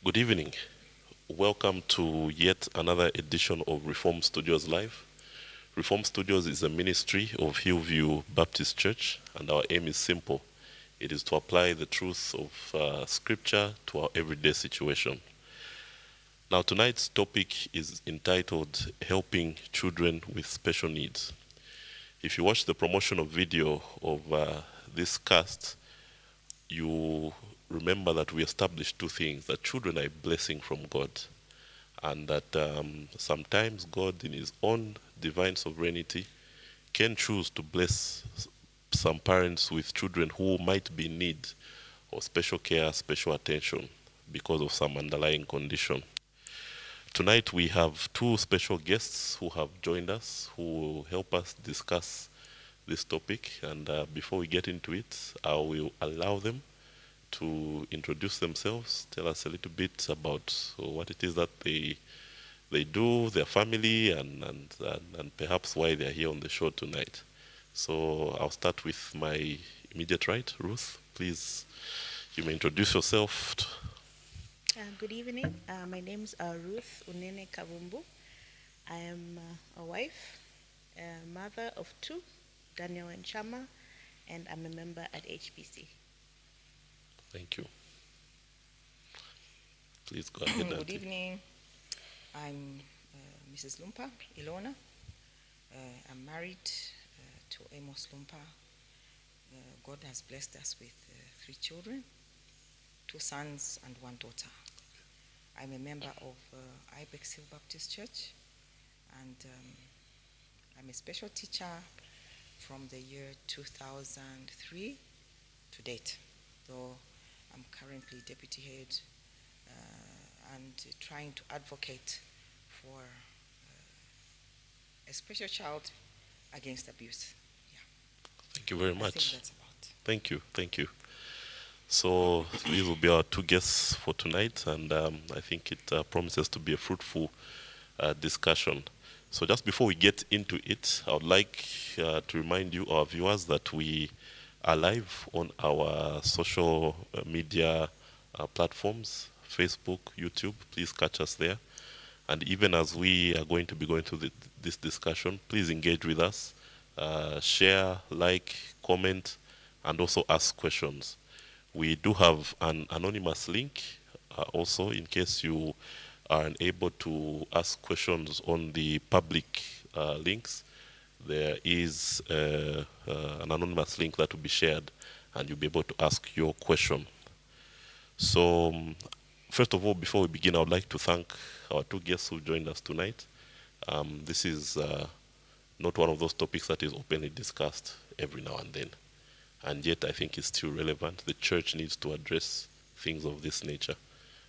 Good evening. Welcome to yet another edition of Reform Studios Live. Reform Studios is a ministry of Hillview Baptist Church, and our aim is simple. It is to apply the truth of Scripture to our everyday situation. Now, tonight's topic is entitled Helping Children with Special Needs. If you watch the promotional video of this cast, you remember that we established two things: that children are a blessing from God, and that sometimes God, in His own divine sovereignty, can choose to bless some parents with children who might be in need of special care, special attention because of some underlying condition. Tonight we have two special guests who have joined us who will help us discuss this topic. And before we get into it, I will allow them to introduce themselves, tell us a little bit about what it is that they do, their family, and perhaps why they're here on the show tonight. So I'll start with my immediate right, Ruth. Please, you may introduce yourself. Good evening. My name is Ruth Unene Kabumbu. I am a wife, a mother of two, Daniel and Chama, and I'm a member at HPC. Thank you. Please go ahead. Good Auntie. evening. I'm Mrs. Lumpa, Ilona. I'm married to Amos Lumpa. God has blessed us with 3 children, 2 sons and 1 daughter. I'm a member of Ibex Hill Baptist Church, and I'm a special teacher from the year 2003 to date, though I'm currently deputy head and trying to advocate for a special child against abuse. Thank you very I much. think that's about. Thank you. Thank you. So these will be our two guests for tonight, and I think it promises to be a fruitful discussion. So just before we get into it, I would like to remind you, our viewers, that we are live on our social media platforms, Facebook, YouTube. Please catch us there. And even as we are going to be going through this discussion, please engage with us, share, like, comment, and also ask questions. We do have an anonymous link also in case you are unable to ask questions on the public links. There is an anonymous link that will be shared, and you'll be able to ask your question. So, first of all, before we begin, I would like to thank our two guests who joined us tonight. This is not one of those topics that is openly discussed every now and then, and yet I think it's still relevant. The church needs to address things of this nature,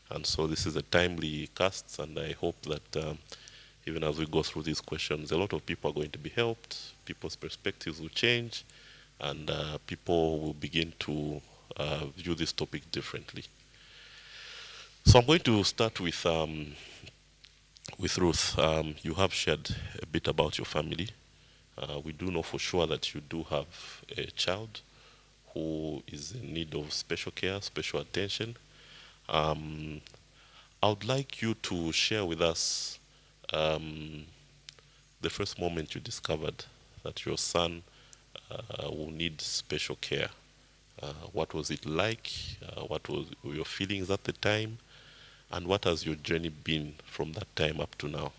and so this is a timely cast, and I hope that even as we go through these questions, a lot of people are going to be helped, people's perspectives will change, and people will begin to view this topic differently. So I'm going to start with Ruth. You have shared a bit about your family. We do know for sure that you do have a child who is in need of special care, special attention. I would like you to share with us the first moment you discovered that your son will need special care. What was it like? What were your feelings at the time? And what has your journey been from that time up to now?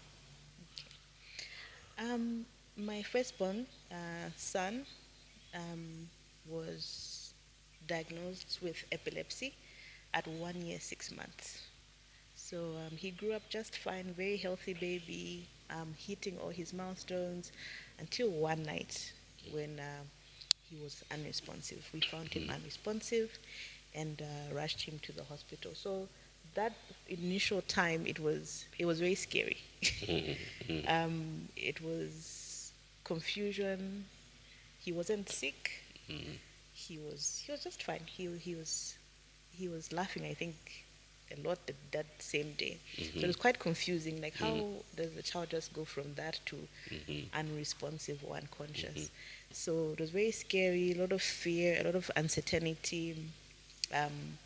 My firstborn son was diagnosed with epilepsy at 1 year, 6 months. So he grew up just fine, very healthy baby, hitting all his milestones until one night when he was unresponsive. We found him unresponsive and rushed him to the hospital. So that initial time, it was very scary. It was confusion. He wasn't sick. He was just fine. He was laughing, I think, a lot that same day. So it was quite confusing. Like, how does the child just go from that to unresponsive or unconscious? So it was very scary. A lot of fear, a lot of uncertainty. Um,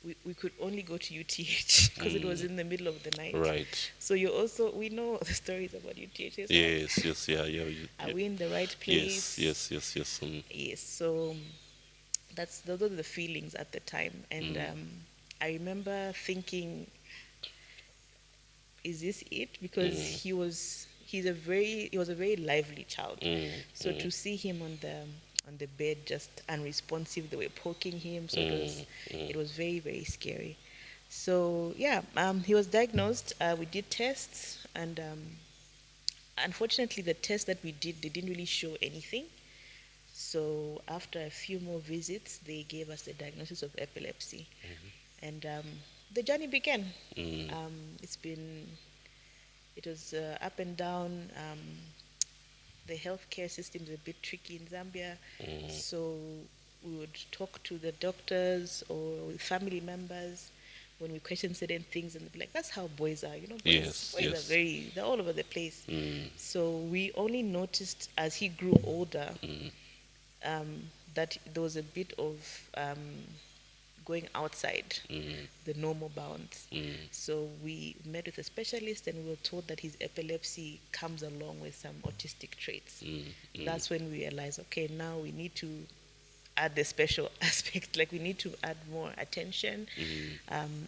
we could only go to UTH because it was in the middle of the night. Right. So we know the stories about UTH. So Yes, yes, yeah, yeah. are we in the right Yes, place? yes, yes, yes. Yes. So those are the feelings at the time, and I remember thinking, is this it? Because he was a very lively child. So to see him on the bed just unresponsive, they were poking him, so it was very, very scary. So yeah, he was diagnosed. We did tests, and unfortunately, the tests that we did, they didn't really show anything. So after a few more visits, they gave us the diagnosis of epilepsy, and the journey began. It's been it was up and down. The healthcare system is a bit tricky in Zambia, so we would talk to the doctors or with family members when we question certain things, and they'd be like, "That's how boys are, you know. Yes, Boys yes. are they're all over the place." So we only noticed as he grew older that there was a bit of going outside the normal bounds. So we met with a specialist, and we were told that his epilepsy comes along with some autistic traits. That's when we realized, okay, now we need to add the special aspect, like we need to add more attention.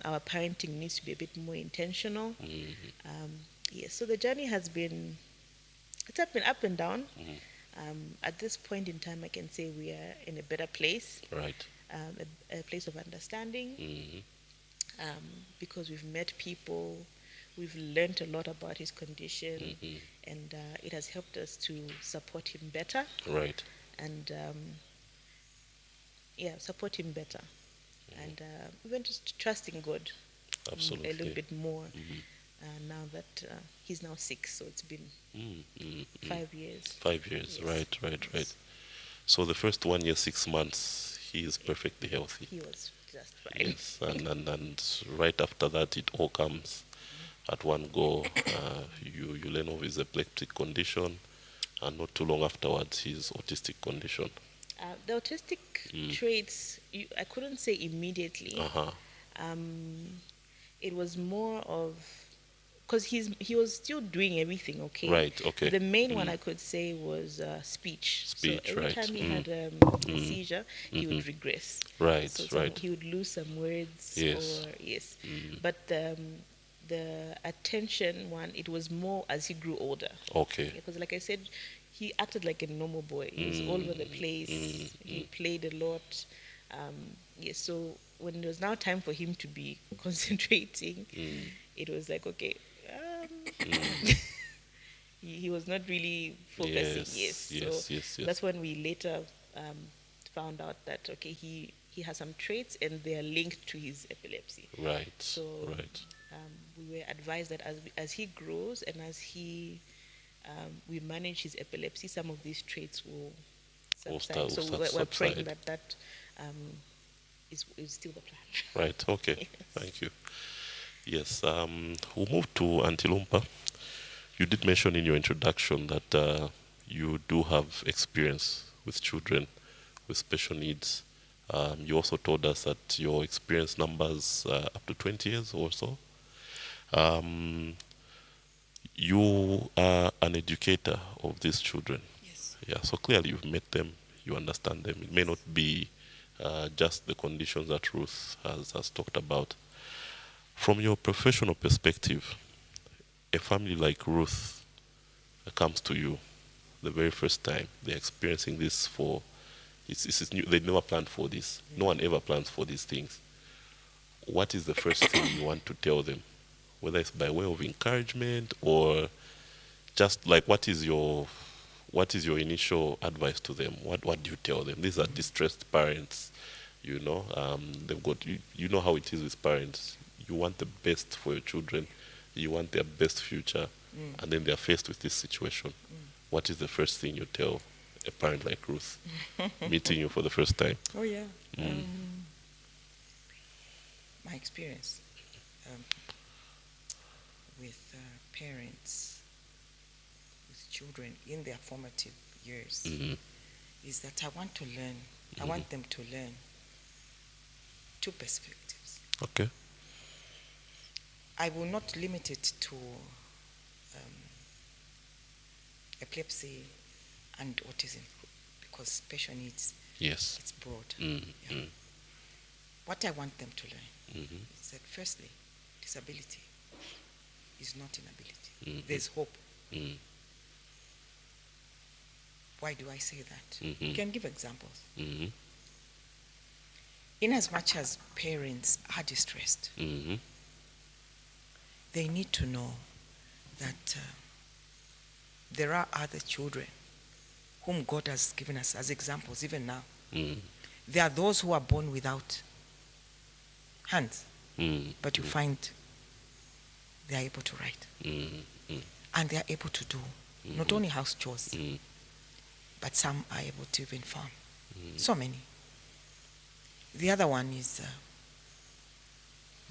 Our parenting needs to be a bit more intentional. Yes, so the journey has been, it's been up and down. At this point in time, I can say we are in a better place. Right. A place of understanding, because we've met people, we've learned a lot about his condition, and it has helped us to support him better. Right. And support him better. And even just trusting God Absolutely. a little bit more. Now that he's now 6, so it's been 5 years. 5 years, Yes. right. So the first 1 year, 6 months, he is perfectly healthy. He was just fine. Yes, and right after that, it all comes at one go. You learn of his epileptic condition, and not too long afterwards, his autistic condition. The autistic traits, I couldn't say immediately. It was more of, because he was still doing everything okay. Right, okay. The main one I could say was speech. Speech, so every right. time he had a seizure, he would regress. Right, So right. he would lose some words. Yes. Yes. But the attention one, it was more as he grew older. Okay. Because like I said, he acted like a normal boy. He was all over the place. He played a lot. Yes, so when it was now time for him to be concentrating, it was like, okay, he was not really focusing. Yes. That's when we later found out that, okay, he has some traits and they are linked to his epilepsy. Right. So right. We were advised that as he grows and as we manage his epilepsy, some of these traits will subside. So we're praying that is still the plan. Right. Okay. Yes. Thank you. Yes. We'll move to Auntie Lumpa. You did mention in your introduction that you do have experience with children with special needs. You also told us that your experience numbers up to 20 years or so. You are an educator of these children. Yes. Yeah, so clearly you've met them, you understand them. It may not be just the conditions that Ruth has talked about. From your professional perspective, a family like Ruth comes to you the very first time. They're experiencing this it's new. They never planned for this. No one ever plans for these things. What is the first thing you want to tell them? Whether it's by way of encouragement or just like what is your initial advice to them? What do you tell them? These are distressed parents, you know. They've got you know how it is with parents. You want the best for your children, you want their best future, and then they're faced with this situation. What is the first thing you tell a parent like Ruth meeting you for the first time? Oh yeah. My experience with parents, with children in their formative years, is that I want to learn. I want them to learn two perspectives. Okay. I will not limit it to epilepsy and autism because special needs, Yes. it's broad. Mm, Yeah. mm, What I want them to learn mhm, is that firstly, disability is not inability. Mhm. There's hope. mm, Why do I say that? Mhm. You can give examples. mhm, In as much as parents are distressed, mhm, they need to know that there are other children whom God has given us as examples even now. mm, There are those who are born without hands, mm, but you find they are able to write mm, mm, and they are able to do not only house chores, mm, but some are able to even farm. So many. The other one is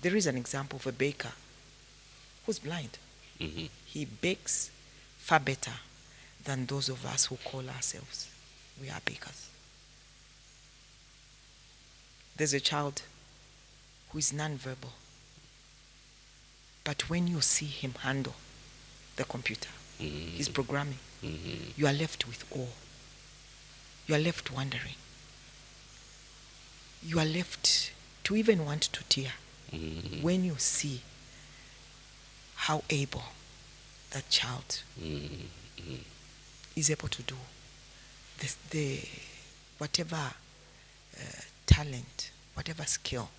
there is an example of a baker who's blind. mhm, He bakes far better than those of us who call ourselves we are bakers. There's a child who is nonverbal, but when you see him handle the computer, his programming, mhm, you are left with awe. You are left wondering. You are left to even want to tear mhm, when you see how able that child mhm, is able to do the whatever talent, whatever skill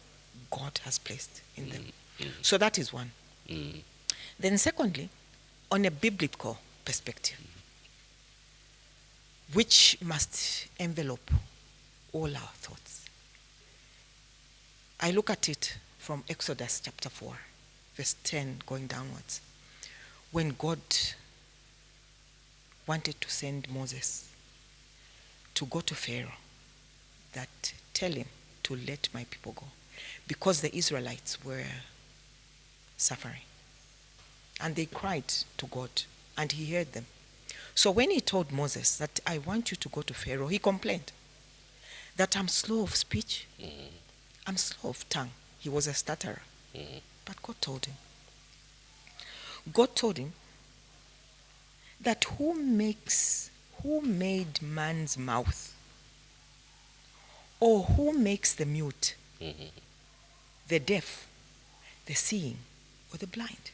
God has placed in them. So that is one. mhm, Then secondly, on a biblical perspective, which must envelope all our thoughts. I look at it from Exodus chapter 4, verse 10 going downwards, when God wanted to send Moses to go to Pharaoh, that tell him to let my people go, because the Israelites were suffering. And they cried to God, and he heard them. So when he told Moses that I want you to go to Pharaoh, he complained that I'm slow of speech, I'm slow of tongue. He was a stutterer. But God told him that who made man's mouth, or who makes the mute, the deaf, the seeing, or the blind?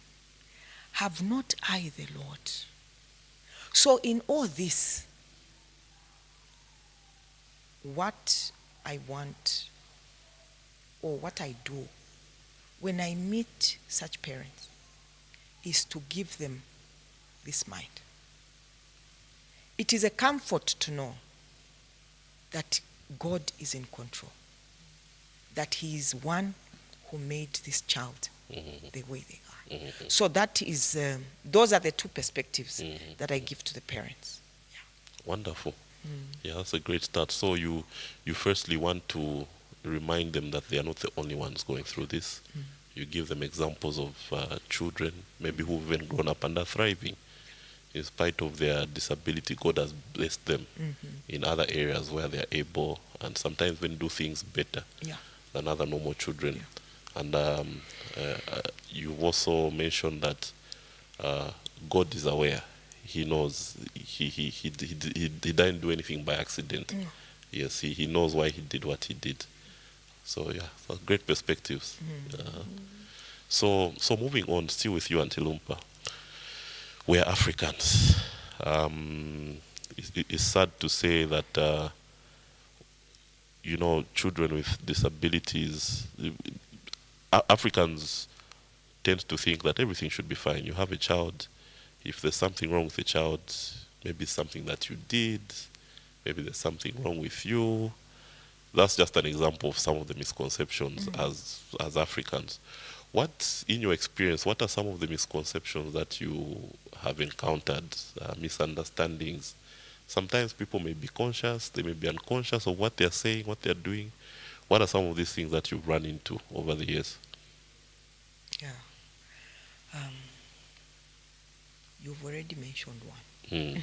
Have not I the Lord? So in all this, what I want, or what I do when I meet such parents, is to give them this mind. It is a comfort to know that God is in control, that he is one who made this child the way they are. So that is, those are the two perspectives that I give to the parents. Wonderful. Yeah, that's a great start. So you firstly want to remind them that they are not the only ones going through this. You give them examples of children, maybe who've even grown up and are thriving. In spite of their disability, God has blessed them in other areas where they are able and sometimes even do things better Yeah. than other normal children. Yeah. And you've also mentioned that God is aware. He knows. He didn't do anything by accident. No. Yes, he knows why he did what he did. So yeah, so great perspectives. So moving on, still with you, Auntie Lumpa. We are Africans. It's sad to say that children with disabilities, Africans tend to think that everything should be fine. You have a child. If there's something wrong with the child, maybe it's something that you did, maybe there's something wrong with you. That's just an example of some of the misconceptions as Africans. What, in your experience, what are some of the misconceptions that you have encountered, misunderstandings? Sometimes people may be conscious, they may be unconscious of what they're saying, what they're doing. What are some of these things that you've run into over the years? Yeah. You've already mentioned one.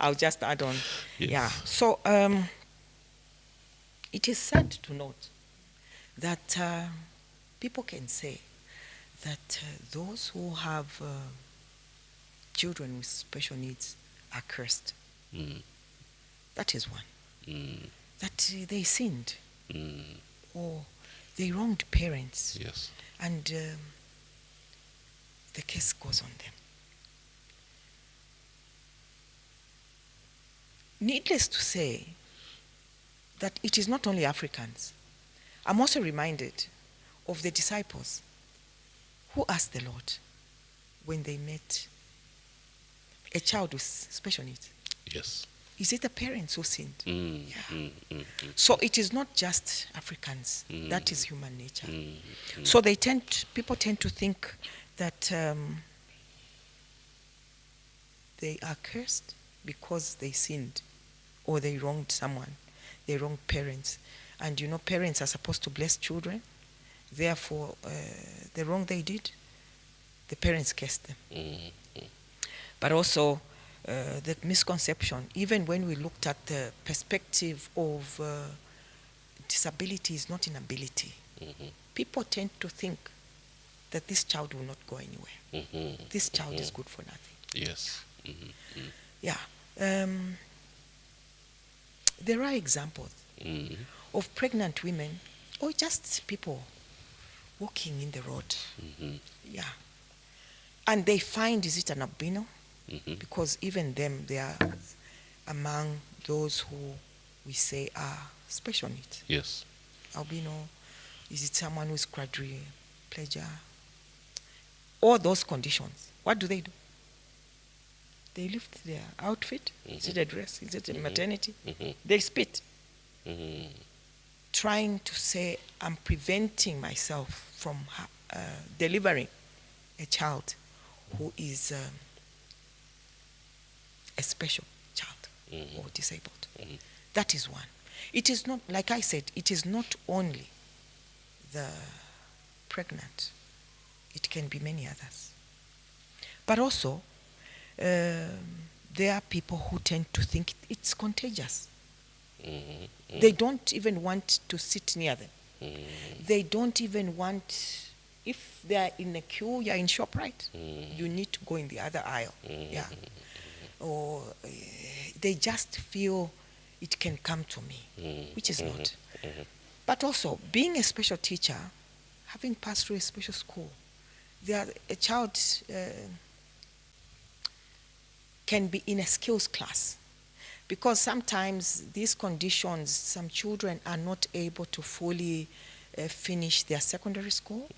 I'll just add on. Yes. Yeah. So it is sad to note that people can say that those who have children with special needs are cursed. That is one. That they sinned or they wronged parents. Yes. And the case goes on them. Needless to say that it is not only Africans. I'm also reminded of the disciples who asked the Lord when they met a child with special needs. Yes. Is it the parents who sinned? So it is not just Africans. That is human nature. So people tend to think that they are cursed because they sinned or they wronged someone. They wronged parents. And you know, parents are supposed to bless children. Therefore, the wrong they did, the parents cursed them. But also, the misconception, even when we looked at the perspective of disability is not inability, people tend to think that this child will not go anywhere. This child is good for nothing. Yes. Yeah. There are examples of pregnant women or just people walking in the road. Yeah. And they find, is it an albino? Because even them, they are among those who we say are special needs. Yes. Albino, is it someone who's quadriplegia? All those conditions. What do? They lift their outfit. Is it a dress? Is it a maternity? They spit. Trying to say, I'm preventing myself from delivering a child who is a special child or disabled. That is one. It is not, like I said, it is not only the pregnant. It can be many others. But also, there are people who tend to think it's contagious. They don't even want to sit near them. They don't even want, if they are in a queue, you're in ShopRite, you need to go in the other aisle. Yeah. Or they just feel it can come to me, which is not. But also, being a special teacher, having passed through a special school, a child can be in a skills class. Because sometimes these conditions, some children are not able to fully finish their secondary school.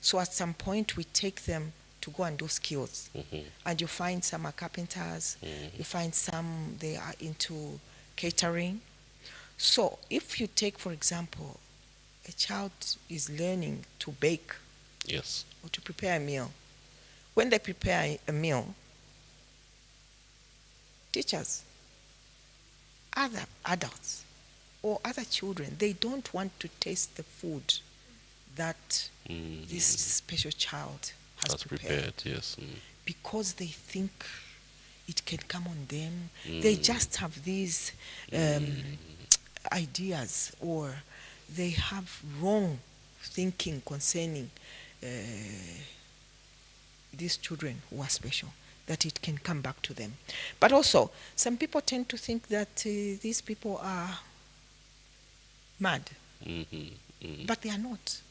So at some point, we take them to go and do skills. And you find some are carpenters, you find some, they are into catering. So if you take, for example, a child is learning to bake. Yes. Or to prepare a meal. When they prepare a meal, teachers, other adults, or other children, they don't want to taste the food that this special child has prepared. Yes. Because they think it can come on them. They just have these ideas, or they have wrong thinking concerning these children who are special, that it can come back to them. But also, some people tend to think that these people are mad, but they are not.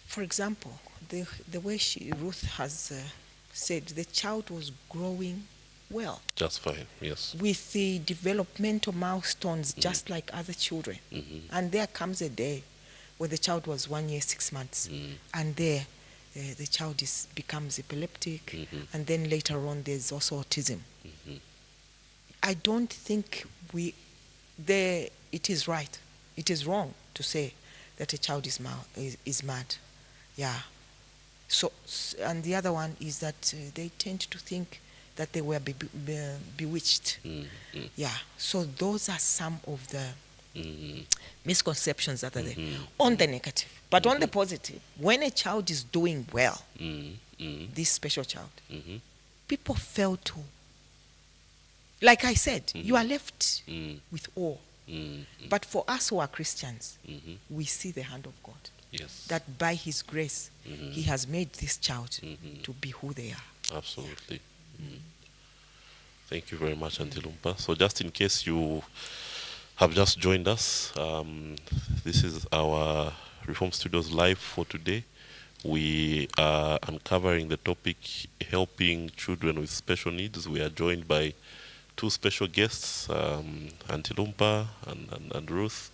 For example, the way Ruth has said, the child was growing well. Just fine, yes. With the developmental milestones, just like other children. And there comes a day where the child was 1 year, 6 months, and there the child becomes epileptic, and then later on there's also autism. I don't think it is right. It is wrong to say that a child is mad. Yeah. So, and the other one is that they tend to think that they were bewitched. Yeah. So those are some of the misconceptions that are there on the negative. But on the positive, when a child is doing well, this special child, people fail to, like I said, you are left with awe. But for us who are Christians, Mm-hmm. we see the hand of God. Yes. That by His grace, He has made this child to be who they are. Absolutely. Thank you very much, Auntie Lumpa. So just in case you have just joined us, this is our Reform Studios live for today. We are uncovering the topic helping children with special needs. We are joined by two special guests, Auntie Lumpa and Ruth,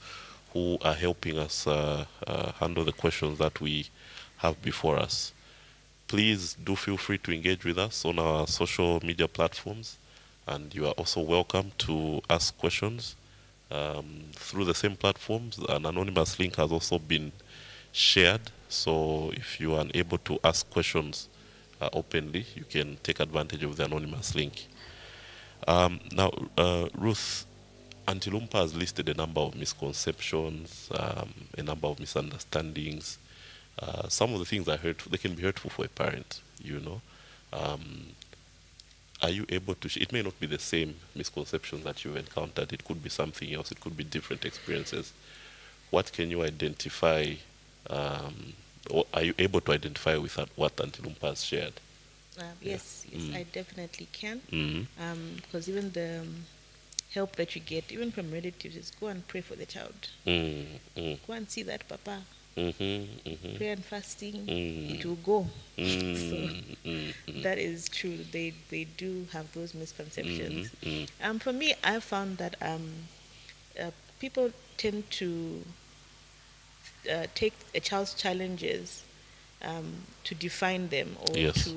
who are helping us handle the questions that we have before us. Please do feel free to engage with us on our social media platforms, and you are also welcome to ask questions through the same platforms. An anonymous link has also been shared, so if you are unable to ask questions openly, you can take advantage of the anonymous link. Now, Ruth, Auntie Lumpa has listed a number of misconceptions, a number of misunderstandings. Some of the things are hurtful. They can be hurtful for a parent, you know. Are you able to? It may not be the same misconceptions that you've encountered. It could be something else. It could be different experiences. What can you identify? Or are you able to identify with what Auntie Lumpa has shared? Yes, I definitely can. Mm-hmm. Because even the help that you get, even from relatives, is go and pray for the child. Mm-hmm. Go and see that papa. Mm-hmm. Mm-hmm. Prayer and fasting, Mm. it will go. Mm-hmm. That is true. They do have those misconceptions. Mm-hmm. For me, I found that people tend to take a child's challenges to define them or Yes.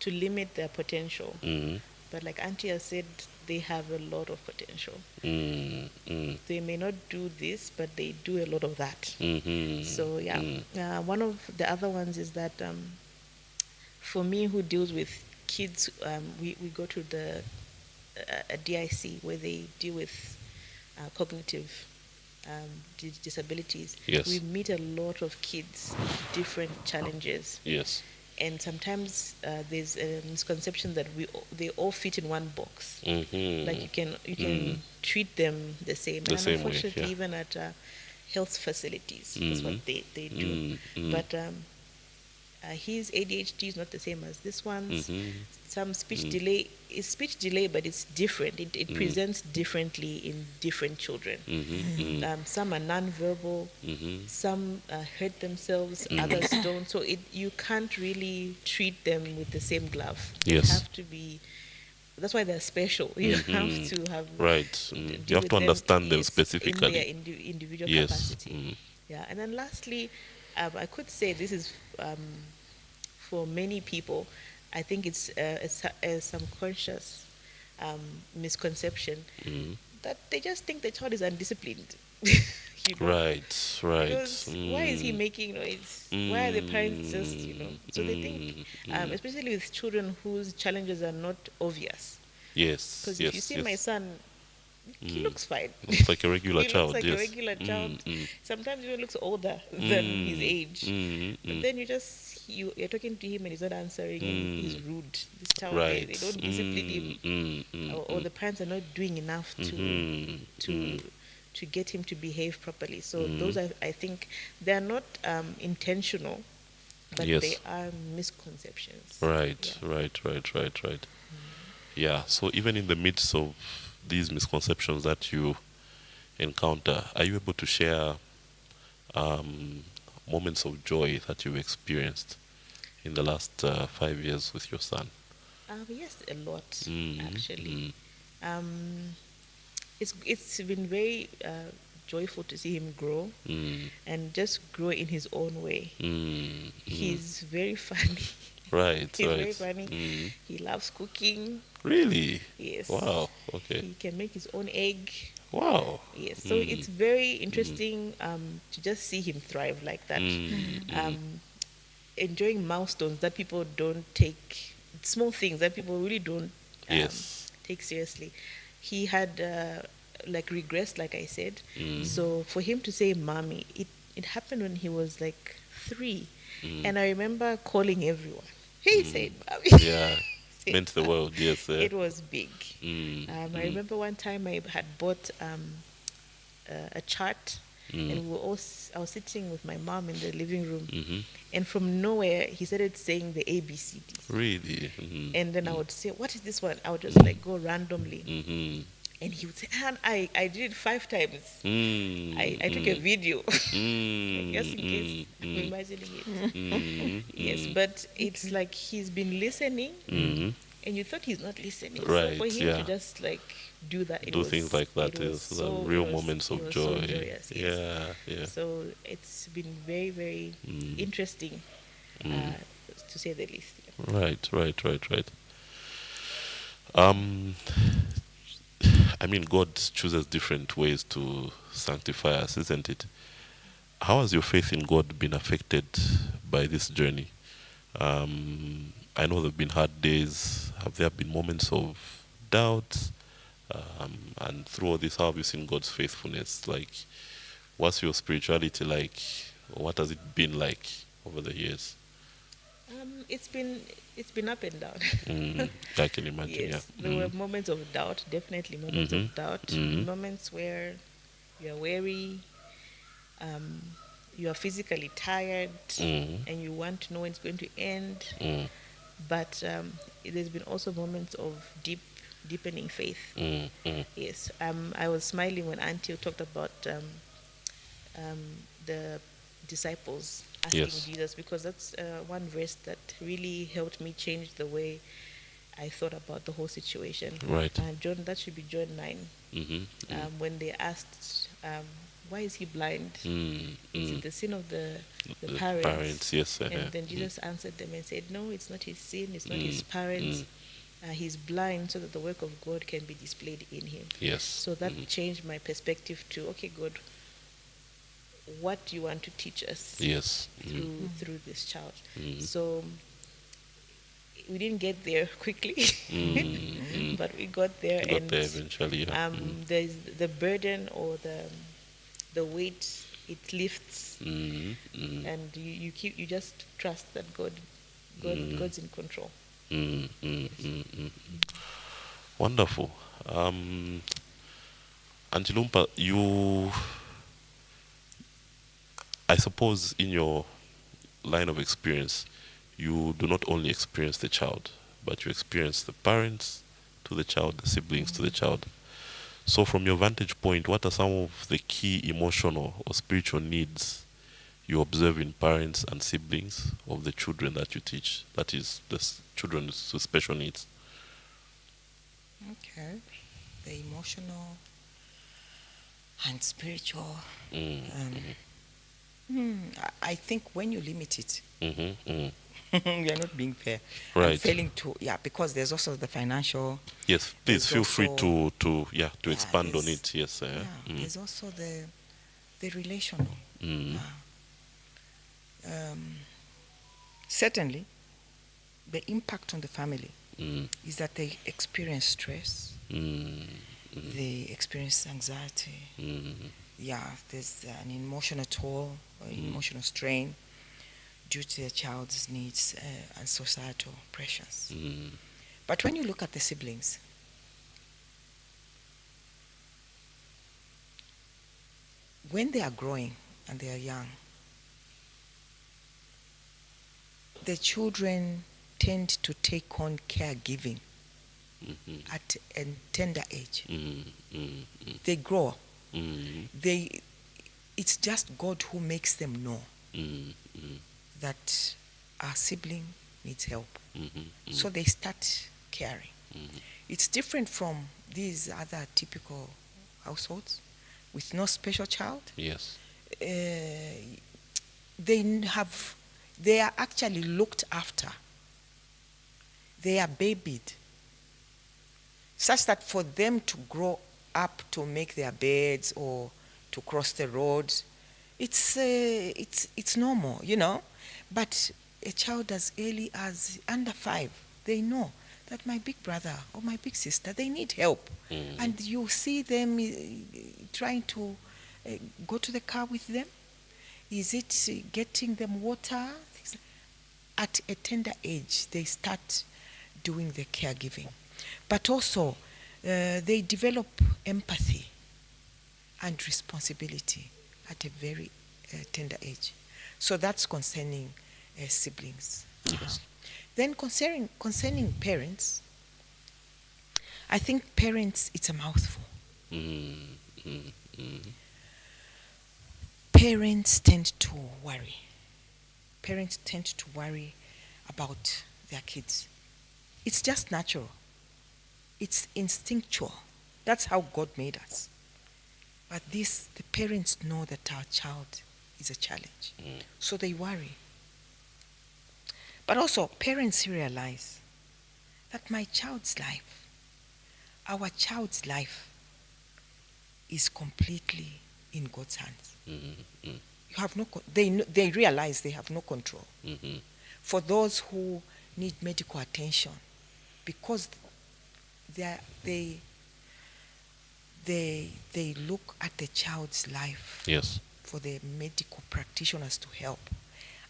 to limit their potential. Mm-hmm. But like Auntie has said, they have a lot of potential. Mm-hmm. They may not do this, but they do a lot of that. Mm-hmm. So yeah, one of the other ones is that for me, who deals with kids, we go to the a DIC where they deal with cognitive disabilities. Yes. We meet a lot of kids with different challenges. Yes. And sometimes there's a misconception that they all fit in one box. Mm-hmm. Like you can treat them the same. The And same way, unfortunately, yeah. even at health facilities, that's what they do. But his ADHD is not the same as this one's. Some speech delay is speech delay, but it's different. It presents differently in different children. Some are non-verbal, some hurt themselves, others don't. So you can't really treat them with the same glove. They Yes. have to be. That's why they're special. You have to have Right. deal You have with to understand them yes, specifically. in their individual Yes. capacity. Yeah, and then lastly, I could say this is for many people. I think it's a subconscious misconception that they just think the child is undisciplined. You know? Right. Right. Because why is he making noise? Why are the parents just, So they think, especially with children whose challenges are not obvious. Yes. Because Yes. if you see yes. my son, he looks fine. Looks like a regular he child. looks like yes. a regular child. Sometimes even looks older than his age. But then you're talking to him and he's not answering and he's rude. This child, Right. they don't discipline him, or the parents are not doing enough to get him to behave properly. So those are, I think, they are not intentional, but Yes. they are misconceptions. Right. Yeah. Right. Yeah. So even in the midst of these misconceptions that you encounter, are you able to share moments of joy that you've experienced in the last 5 years with your son? Yes, a lot actually. It's been very joyful to see him grow and just grow in his own way. He's very funny. Right. He's right. very funny. He loves cooking. Really? Yes. Wow. Okay. He can make his own egg. Wow. Yes. So it's very interesting to just see him thrive like that. Enjoying milestones that people don't take, small things that people really don't Yes. take seriously. He had like regressed, like I said. So for him to say "mommy," it happened when he was like 3, and I remember calling everyone. He said "mommy." Yeah. Meant the world. Yes. It was big. Mm. I remember one time I had bought a chart, and we were all I was sitting with my mom in the living room, Mm-hmm. and from nowhere he started saying the ABCDs. Really? Mm-hmm. And then I would say, "What is this one?" I would just like go randomly, Mm-hmm. and he would say, "And I did it 5 times. Mm, I took a video." mm, Just in case I'm mm, imagining it. mm, Yes, mm, but it's like he's been listening, mm. and you thought he's not listening. So Right, for him to yeah. just like do that, Do things like that it was is the so real moments it of was joy. so joyous. Yes. Yeah, yeah. So it's been very very interesting, to say the least. Yeah. Right, right, right, right. Um, I mean, God chooses different ways to sanctify us, isn't it? How has your faith in God been affected by this journey? I know there have been hard days. Have there been moments of doubt? And through all this, how have you seen God's faithfulness? Like, what's your spirituality like? Or what has it been like over the years? It's been up and down. I can imagine, Yes, yeah. there were moments of doubt, definitely moments of doubt, moments where you are weary, um, you are physically tired, and you want to know when it's going to end. But there's been also moments of deepening faith. Yes, I was smiling when Auntie talked about the disciples asking Yes. Jesus, because that's one verse that really helped me change the way I thought about the whole situation. Right. John, that should be John 9. When they asked, why is he blind? Is it the sin of the parents? Yes. And then Jesus answered them and said, no, it's not his sin, it's not his parents. He's blind so that the work of God can be displayed in him. Yes. So that changed my perspective to, okay, God, what do you want to teach us Yes. through this child? So we didn't get there quickly, but we got there. You got And there eventually, yeah. there's the burden or the weight, it lifts, and you just trust that God's in control. Wonderful. Auntie Lumpa, I suppose in your line of experience, you do not only experience the child, but you experience the parents to the child, the siblings to the child. So from your vantage point, what are some of the key emotional or spiritual needs you observe in parents and siblings of the children that you teach, that is, the children with special needs? Okay. The emotional and spiritual. I think when you limit it, you're not being fair. Right. I'm failing to, because there's also the financial. Yes, please There's feel free also- to expand on there's- it. Yes. There's also the relational. Certainly, the impact on the family is that they experience stress, they experience anxiety. There's an emotional toll, or emotional strain due to the child's needs and societal pressures. But when you look at the siblings, when they are growing and they are young, the children tend to take on caregiving at a tender age. They grow. It's just God who makes them know that our sibling needs help. So they start caring. It's different from these other typical households with no special child. Yes. They are actually looked after. They are babied, such that for them to grow up to make their beds or to cross the road, it's normal, But a child as early as under 5, they know that my big brother or my big sister, they need help. And you see them trying to go to the car with them. Is it getting them water? At a tender age, they start doing the caregiving. But also, they develop empathy. and responsibility at a very tender age. So that's concerning siblings. Then concerning parents, I think parents, it's a mouthful. Parents tend to worry. Parents tend to worry about their kids. It's just natural. It's instinctual. That's how God made us. But the parents know that our child is a challenge. So they worry. But also, parents realize that my child's life, our child's life, is completely in God's hands. You have no. They realize they have no control. For those who need medical attention, because they look at the child's life. Yes. For the medical practitioners to help,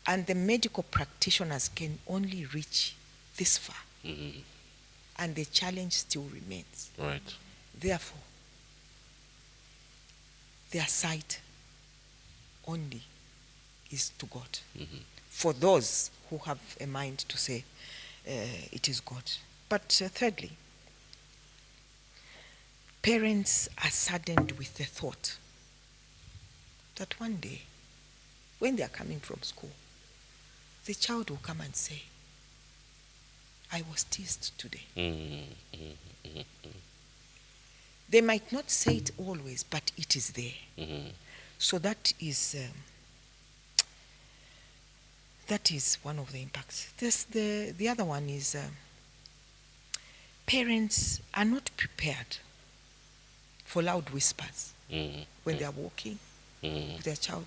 and the medical practitioners can only reach this far, and the challenge still remains. Right. Therefore, their sight only is to God. For those who have a mind to say it is God. But thirdly, parents are saddened with the thought that one day, when they are coming from school, the child will come and say, I was teased today. They might not say it always, but it is there. So that is one of the impacts. The other one is parents are not prepared for loud whispers when they are walking with their child.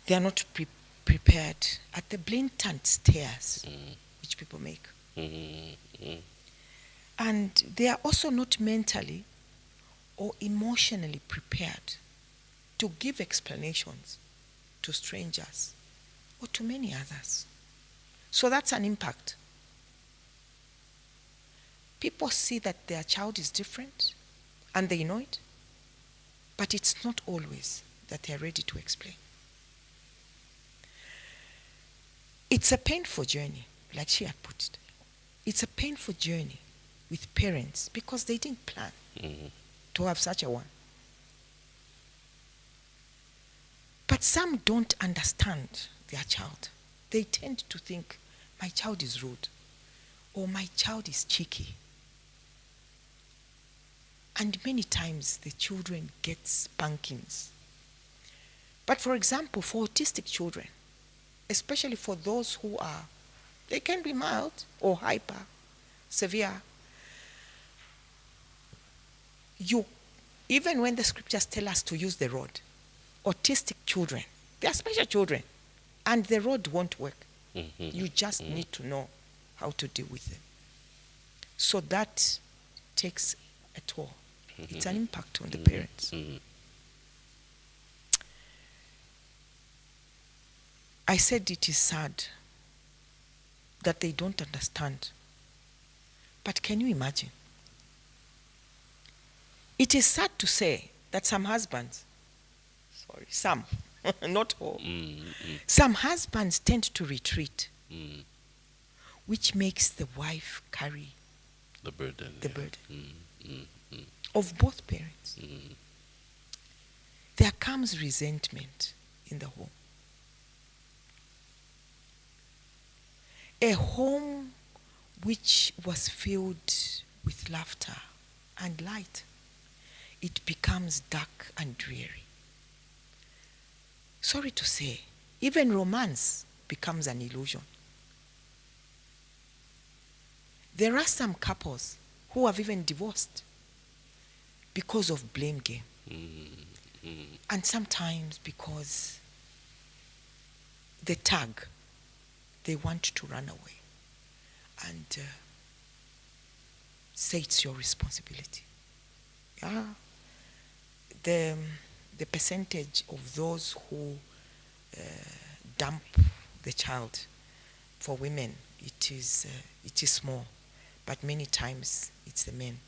They are not prepared at the blatant stares which people make. And they are also not mentally or emotionally prepared to give explanations to strangers or to many others. So that's an impact. People see that their child is different and they know it, but it's not always that they're ready to explain. It's a painful journey, like she had put it. It's a painful journey with parents because they didn't plan to have such a one. But some don't understand their child. They tend to think, my child is rude, or my child is cheeky. And many times the children get spankings. But for example, for autistic children, especially for those who are, they can be mild or hyper, severe. Even when the scriptures tell us to use the rod, autistic children, they are special children, and the rod won't work. You just need to know how to deal with them. So that takes a toll. It's an impact on the parents. I said it is sad that they don't understand. But can you imagine? It is sad to say that some husbands, some, not all, some husbands tend to retreat, which makes the wife carry the burden. Of both parents. There comes resentment in the home. A home which was filled with laughter and light, it becomes dark and dreary. Sorry to say, even romance becomes an illusion. There are some couples who have even divorced because of blame game. And sometimes because the tag, they want to run away and say it's your responsibility. Yeah. The percentage of those who dump the child for women, it is small, but many times it's the men.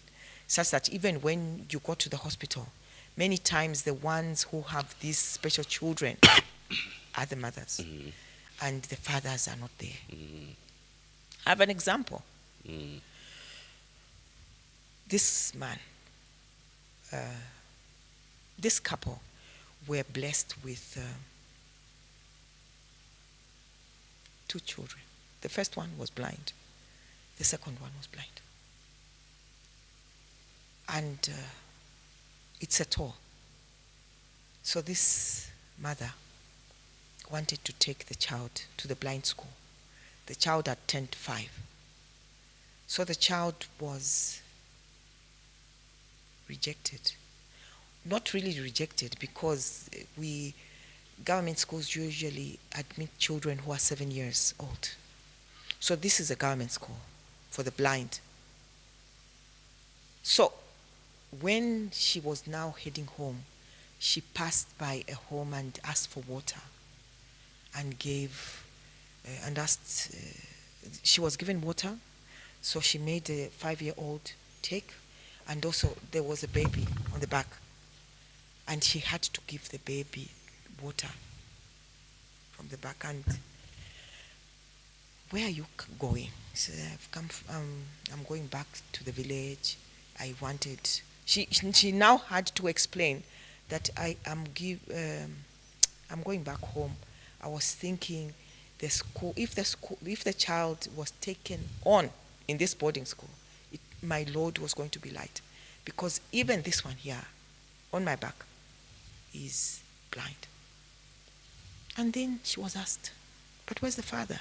Such that even when you go to the hospital, Many times the ones who have these special children are the mothers, and the fathers are not there. I have an example. This man, this couple were blessed with 2 children. The first one was blind. The second one was blind. And it's a toll. So this mother wanted to take the child to the blind school. The child had turned 5. So the child was rejected. Not really rejected, because government schools usually admit children who are 7 years old. So this is a government school for the blind. So when she was now heading home, she passed by a home and asked for water, and asked, she was given water, so she made a 5-year-old take, and also there was a baby on the back, and she had to give the baby water from the back. And where are you going? She said, I'm going back to the village. I wanted, she now had to explain that I'm going back home. I was thinking if the child was taken on in this boarding school, my load was going to be light, because even this one here on my back is blind. And then she was asked, but where's the father?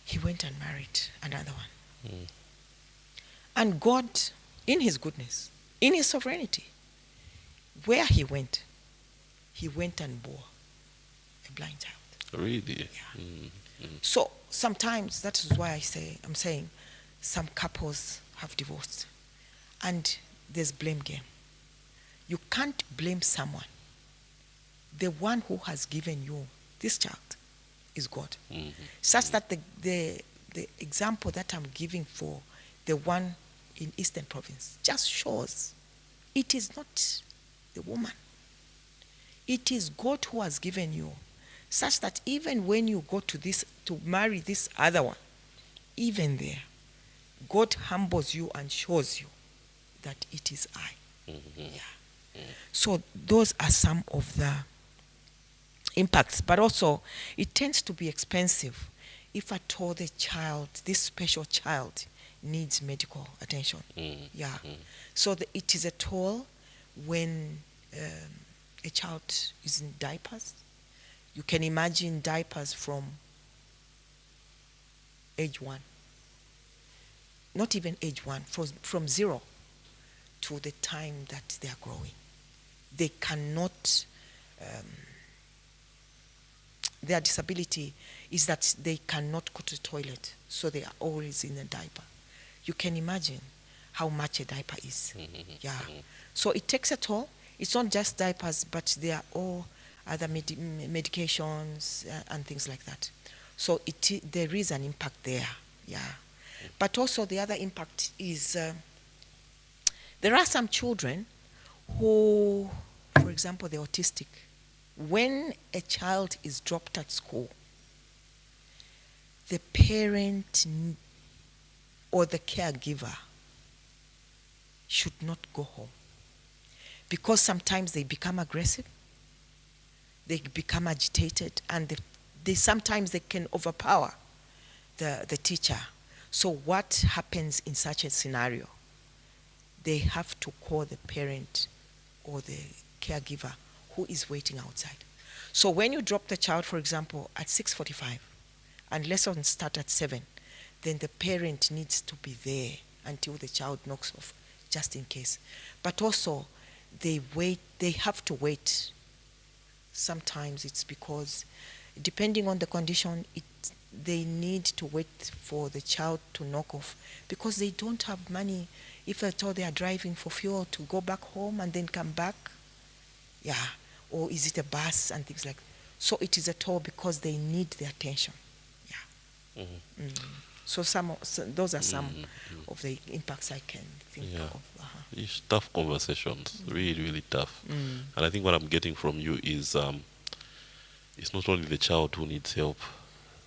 He went and married another one. And God, in his goodness, in his sovereignty, where he went and bore a blind child. Really? Yeah. So sometimes that is why I'm saying some couples have divorced, and there's blame game. You can't blame someone. The one who has given you this child is God. Such that the example that I'm giving for the one in Eastern Province just shows it is not the woman. It is God who has given you, such that even when you go to marry this other one, even there, God humbles you and shows you that it is I. Yeah. So those are some of the impacts, but also it tends to be expensive if at all the child, this special child, needs medical attention. Yeah. So it is a toll when a child is in diapers. You can imagine diapers from age 1. Not even age 1, from 0 to the time that they are growing. They cannot, their disability is that they cannot go to the toilet, so they are always in a diaper. You can imagine how much a diaper is. Yeah. So it takes a toll. It's not just diapers, but there are all other medications and things like that. So there is an impact there. Yeah. But also the other impact is there are some children who, for example, they're autistic. When a child is dropped at school, the parent or the caregiver should not go home, because sometimes they become aggressive, they become agitated, and sometimes they can overpower the teacher. So what happens in such a scenario? They have to call the parent or the caregiver who is waiting outside. So when you drop the child, for example, at 6:45, and lessons start at 7, then the parent needs to be there until the child knocks off, just in case. But also, they have to wait. Sometimes it's because, depending on the condition, they need to wait for the child to knock off, because they don't have money, if at all they are driving for fuel, to go back home and then come back. Yeah. Or is it a bus and things like that. So it is a toll, because they need the attention. Yeah. So those are some of the impacts I can think Yeah. of. It's tough conversations, really, really tough. And I think what I'm getting from you is it's not only the child who needs help,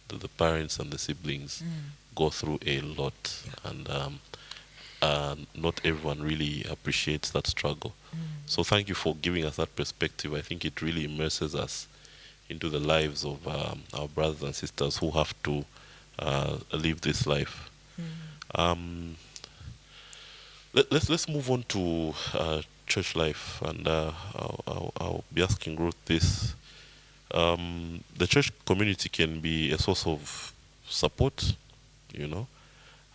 the parents and the siblings go through a lot, and not everyone really appreciates that struggle. So thank you for giving us that perspective. I think it really immerses us into the lives of our brothers and sisters who have to live this life. Um, let's move on to church life, and I'll be asking Ruth this. The church community can be a source of support, you know,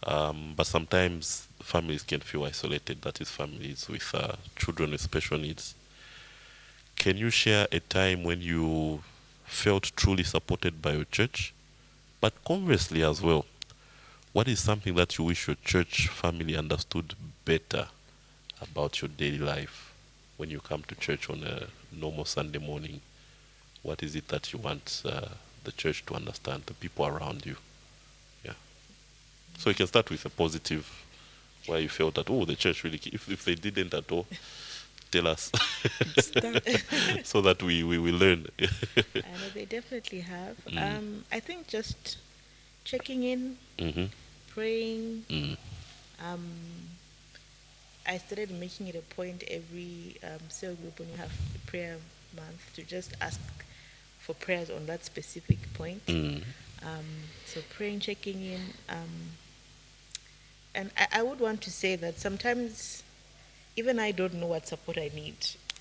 but sometimes families can feel isolated. That is, families with children with special needs. Can you share a time when you felt truly supported by your church? But conversely as well, what is something that you wish your church family understood better about your daily life when you come to church on a normal Sunday morning? What is it that you want the church to understand, the people around you? Yeah. So you can start with a positive, where you felt that, oh, the church really, if they didn't at all, tell us so that we will learn. I know they definitely have. I think just checking in, Mm-hmm. praying. Mm. I started making it a point every cell group when you have the prayer month to just ask for prayers on that specific point. Mm. So praying, checking in. And I would want to say that sometimes even I don't know what support I need.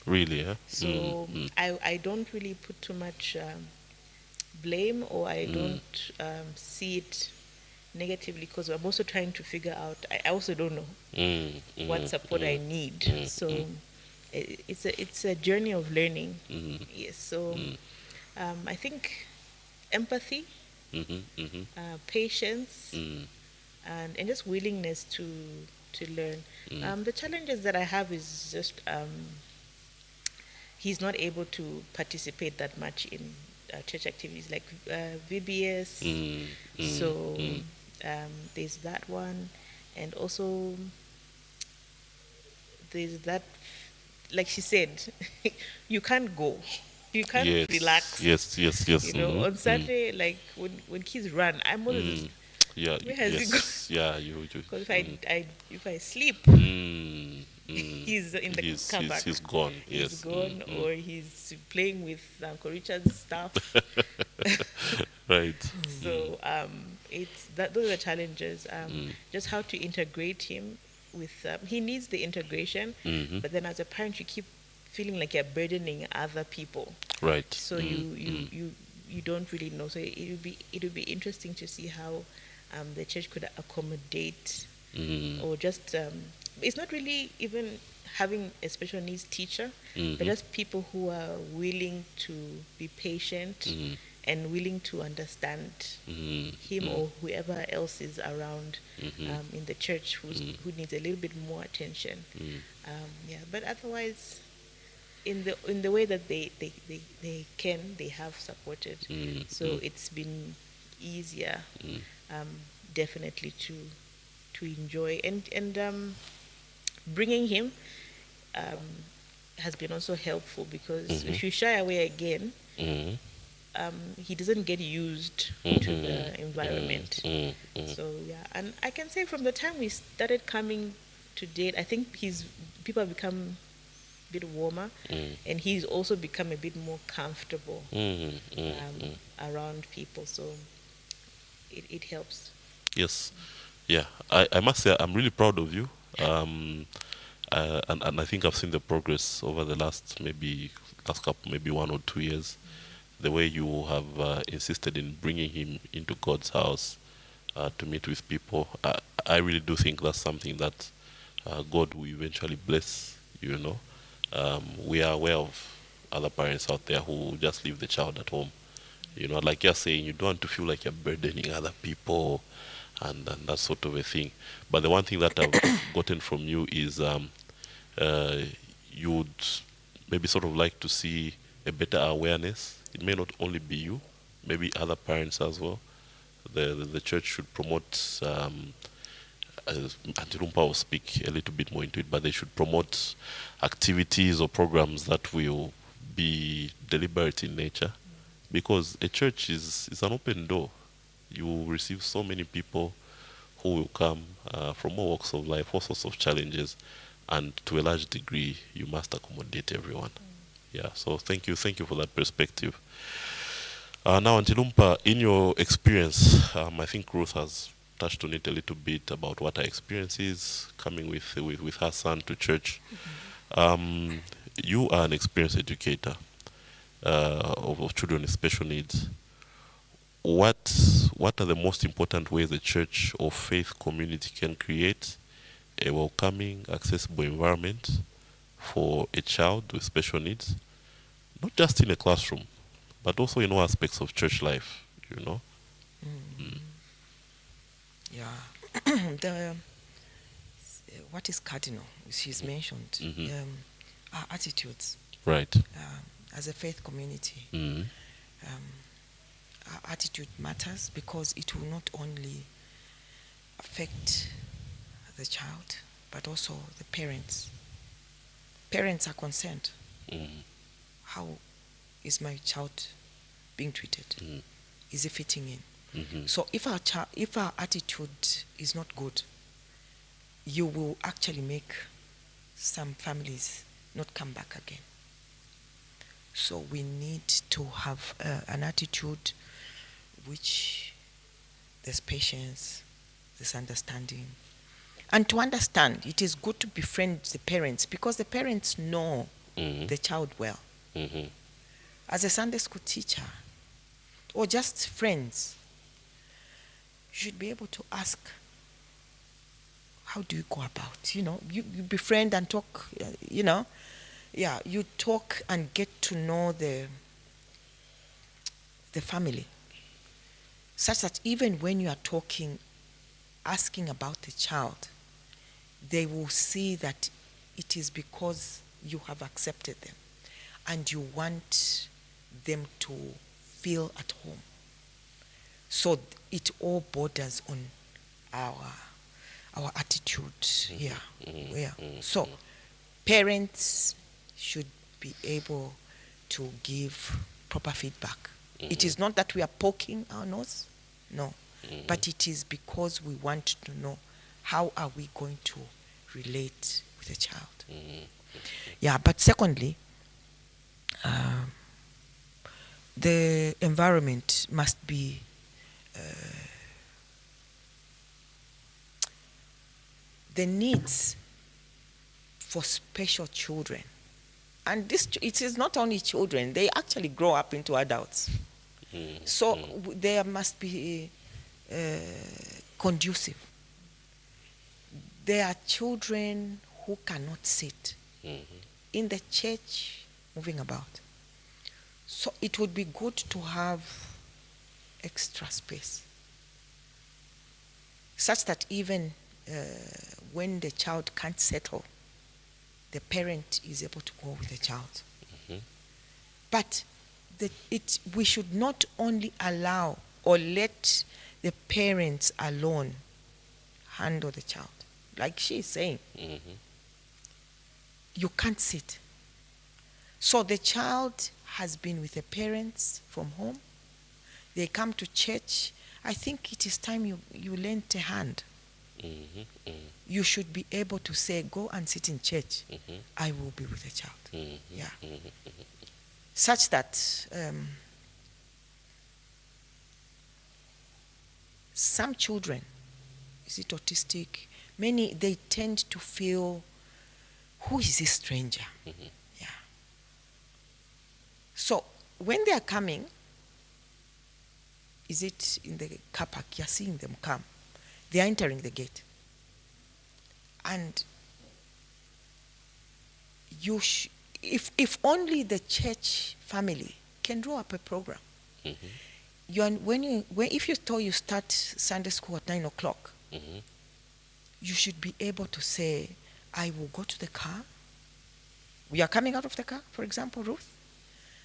Really, yeah? So I don't really put too much blame, or I don't see it negatively, because I'm also trying to figure out, I also don't know what support I need. So it's a journey of learning. Yes. So I think empathy, patience, and just willingness to learn. The challenges that I have is just he's not able to participate that much in church activities like VBS. So there's that one, and also there's that, like she said, you can't go, you can't Yes. relax. Yes, yes, yes. You know, on Saturday, like when kids run, I'm always just, Yeah, where has he yes. Yeah, you. because if I sleep, he's in the car park. He's gone. He's Yes. gone, or he's playing with Uncle Richard's stuff. Right. So it's that those are the challenges. Just how to integrate him with. He needs the integration, but then as a parent, you keep feeling like you're burdening other people. Right. So you don't really know. So it would be interesting to see how the church could accommodate, or just it's not really even having a special needs teacher, but just people who are willing to be patient and willing to understand him or whoever else is around in the church who needs a little bit more attention. Yeah, but otherwise, in the way that they have supported. So it's been easier, definitely to enjoy, and bringing him has been also helpful, because if you shy away again, he doesn't get used to the environment. So yeah, and I can say from the time we started coming to date, I think people have become a bit warmer, and he's also become a bit more comfortable around people. So it helps. Yes. Yeah. I must say I'm really proud of you. And I think I've seen the progress over the last couple, maybe 1 or 2 years. The way you have insisted in bringing him into God's house to meet with people. I really do think that's something that God will eventually bless, you know. We are aware of other parents out there who just leave the child at home. You know, like you're saying, you don't want to feel like you're burdening other people and that sort of a thing. But the one thing that I've gotten from you is you would maybe sort of like to see a better awareness. It may not only be you, maybe other parents as well, the church should promote, Auntie Lumpa will speak a little bit more into it, but they should promote activities or programs that will be deliberate in nature, because a church is an open door. You will receive so many people who will come from all walks of life, all sorts of challenges, and to a large degree, you must accommodate everyone. Yeah, so thank you for that perspective. Now, Auntie Lumpa, in your experience, I think Ruth has touched on it a little bit about what her experience is coming with her son to church. You are an experienced educator of children with special needs. What are the most important ways the church or faith community can create a welcoming, accessible environment for a child with special needs, not just in a classroom, but also in all aspects of church life, you know? Yeah. What is cardinal, she's mentioned, our attitudes. Right. As a faith community, our attitude matters, because it will not only affect the child, but also the parents. Parents are concerned. How is my child being treated? Is he fitting in? So if our attitude is not good, you will actually make some families not come back again. So we need to have an attitude which there's patience, there's understanding. And to understand, it is good to befriend the parents, because the parents know the child well. As a Sunday school teacher, or just friends, you should be able to ask, how do you go about? You befriend and talk, you talk and get to know the family, such that even when you are talking, asking about the child, they will see that it is because you have accepted them and you want them to feel at home. So it all borders on our attitude. So parents should be able to give proper feedback. It is not that we are poking our nose, no, but it is because we want to know how are we going to relate with a child. But secondly, the environment must be the needs for special children. And it is not only children, they actually grow up into adults. So there must be conducive. There are children who cannot sit in the church moving about. So it would be good to have extra space, such that even when the child can't settle, the parent is able to go with the child. But we should not only allow or let the parents alone handle the child. Like she is saying, you can't sit. So the child has been with the parents from home. They come to church. I think it is time you lend a hand. You should be able to say, go and sit in church. I will be with the child. Such that some children, is it autistic? Many, they tend to feel, who is this stranger? So when they are coming, is it in the car park? You're seeing them come. They are entering the gate. And if only the church family can draw up a program. If you told you start Sunday school at 9 o'clock, you should be able to say, I will go to the car. We are coming out of the car, for example, Ruth.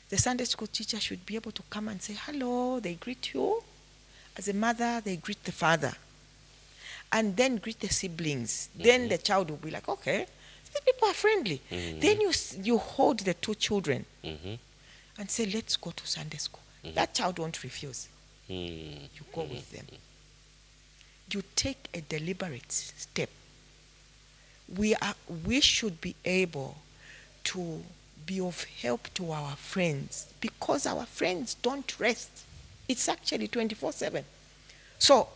The Sunday school teacher should be able to come and say, hello, they greet you. As a mother, they greet the father and then greet the siblings. Then the child will be like, okay, these people are friendly. Then you hold the two children and say, let's go to Sunday school. That child won't refuse. You go with them. You take a deliberate step. We should be able to be of help to our friends because our friends don't rest. It's actually 24/7. So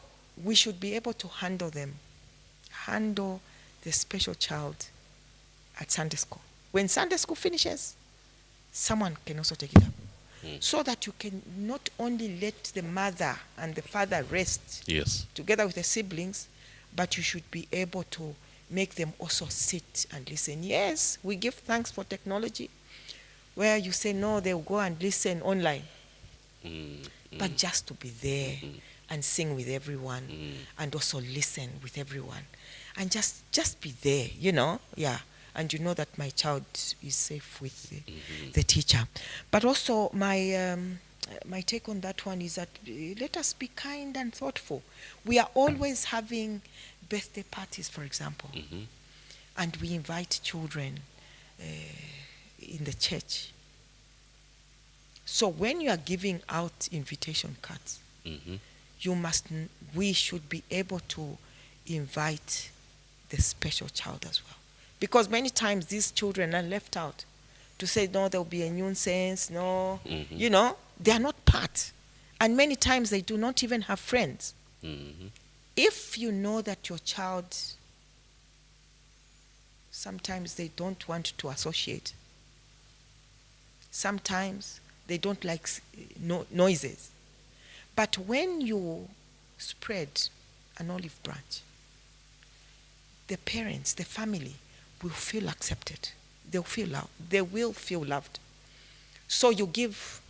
we should be able to handle them, handle the special child at Sunday school. When Sunday school finishes, someone can also take it up. So that you can not only let the mother and the father rest together with the siblings, but you should be able to make them also sit and listen. Yes, we give thanks for technology, where you say no, they'll go and listen online. But just to be there and sing with everyone and also listen with everyone and just be there, and you know that my child is safe with the teacher. But also my take on that one is that let us be kind and thoughtful. We are always having birthday parties, for example, and we invite children in the church. So when you are giving out invitation cards, we should be able to invite the special child as well. Because many times these children are left out to say, no, there will be a nuisance, no, they are not part. And many times they do not even have friends. If you know that your child, sometimes they don't want to associate. Sometimes they don't like noises. But when you spread an olive branch, the parents, the family, will feel accepted. They will feel loved. So you give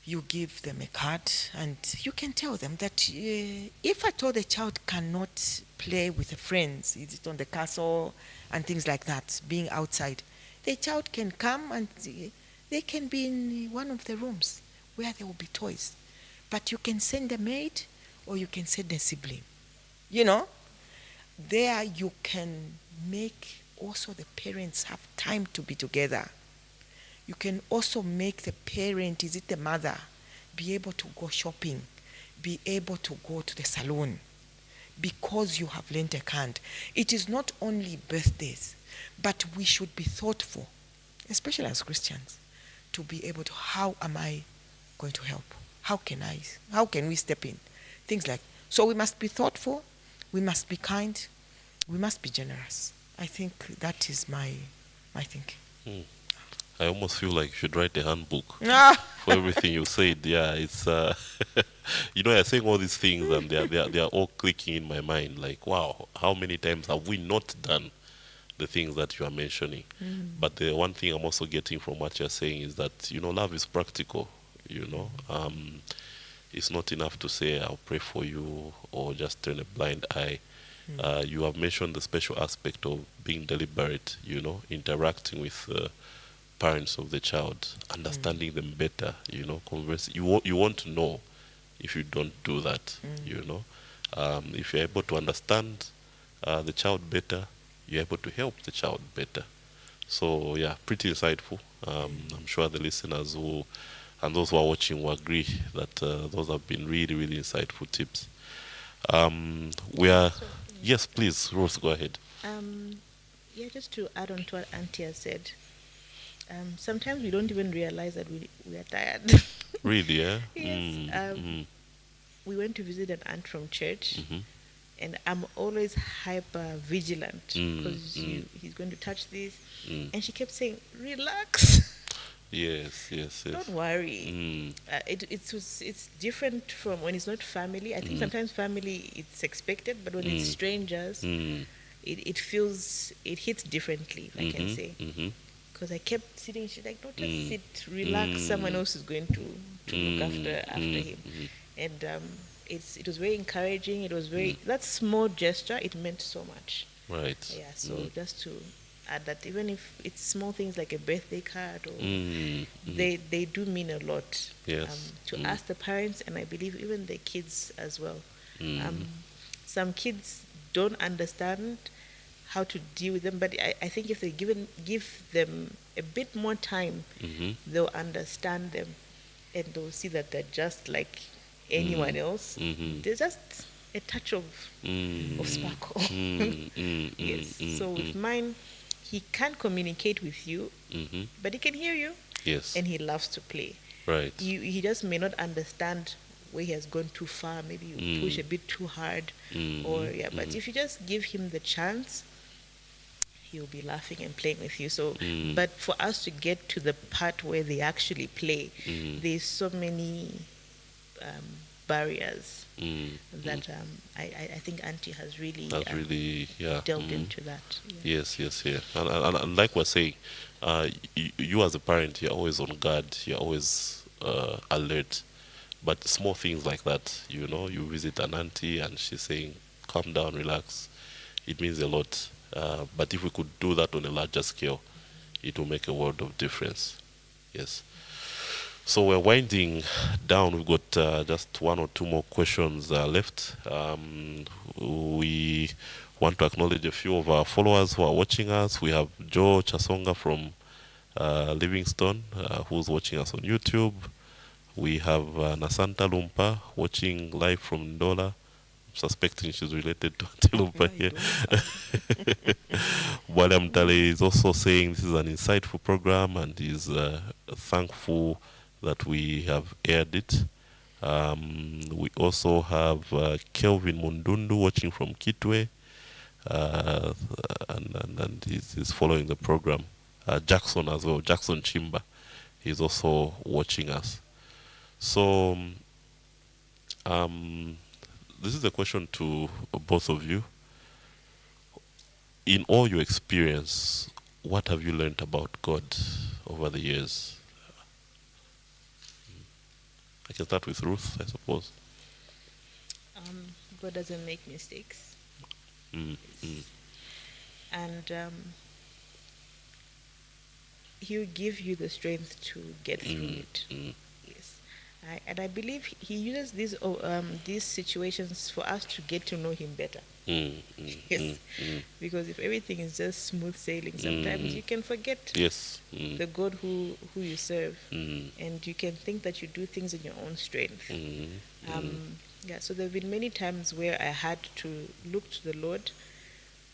them a card and you can tell them that if at all the child cannot play with the friends, is it on the castle and things like that, being outside, the child can come and they can be in one of the rooms where there will be toys. But you can send a maid or you can send a sibling. There you can make also the parents have time to be together. You can also make the parent, is it the mother, be able to go shopping, be able to go to the salon, because you have lent a hand. It is not only birthdays, but we should be thoughtful, especially as Christians, to be able to, how am I going to help? How can we step in? Things like, so we must be thoughtful, we must be kind, we must be generous. I think that is my thinking. I almost feel like you should write a handbook Ah. for everything you said. Yeah, it's you're saying all these things and they are all clicking in my mind. Like, wow, how many times have we not done the things that you are mentioning? But the one thing I'm also getting from what you're saying is that love is practical. It's not enough to say I'll pray for you or just turn a blind eye. You have mentioned the special aspect of being deliberate, interacting with parents of the child, understanding them better, converse. You want to know if you don't do that, if you're able to understand the child better, you're able to help the child better. So yeah, pretty insightful. I'm sure the listeners and those who are watching will agree that those have been really, really insightful tips. Yes, please, Ruth, go ahead. Just to add on to what Auntie has said, sometimes we don't even realize that we are tired. Really, yeah? Yes. We went to visit an aunt from church, and I'm always hyper vigilant because he's going to touch this, and she kept saying, "Relax." Yes. Don't worry. It's different from when it's not family. I think sometimes family it's expected, but when it's strangers, it hits differently, if I can say. Because I kept sitting, she's like, "Don't just sit, relax. Someone else is going to look after him." And it was very encouraging. It was very that small gesture. It meant so much. Right. Yeah. So just to add that even if it's small things like a birthday card, or Mm. they do mean a lot, Yes. to us, the parents, and I believe even the kids as well. Mm. Some kids don't understand how to deal with them, but I think if they give them a bit more time, Mhm. they'll understand them, and they'll see that they're just like anyone else. Mhm. They're just a touch of Mm. sparkle. Mm. Mm. Yes. Mm. So with Mm. mine, he can't communicate with you, Mhm. but he can hear you, Yes. and he loves to play. Right. He just may not understand where he has gone too far. Maybe you push a bit too hard, or yeah. But if you just give him the chance, he'll be laughing and playing with you. So, but for us to get to the part where they actually play, there's so many barriers Mm. that I think Auntie has really That's really, yeah. delved into that. Yeah. Yes, yes, yeah. And like we're saying, you as a parent, you're always on guard, you're always alert. But small things like that, you visit an auntie and she's saying, calm down, relax, it means a lot. But if we could do that on a larger scale, it will make a world of difference. Yes. So we're winding down. We've got just one or two more questions left. We want to acknowledge a few of our followers who are watching us. We have Joe Chasonga from Livingston, who's watching us on YouTube. We have Nasanta Lumpa watching live from Ndola, suspecting she's related to Auntie Lumpa Yeah, here. William Dale is also saying this is an insightful program and is thankful that we have aired it. We also have Kelvin Mundundu watching from Kitwe, uh, and he's following the program. Jackson as well, Jackson Chimba, is also watching us. So, this is a question to both of you. In all your experience, what have you learned about God over the years? I can start with Ruth, I suppose. God doesn't make mistakes, Mm, mm, and He'll give you the strength to get through it. mm, Yes, and I believe He uses these situations for us to get to know Him better. mm, mm, Yes, because if everything is just smooth sailing, sometimes you can forget yes. the God who you serve, Mm, and you can think that you do things in your own strength. mm, Yeah, so there have been many times where I had to look to the Lord,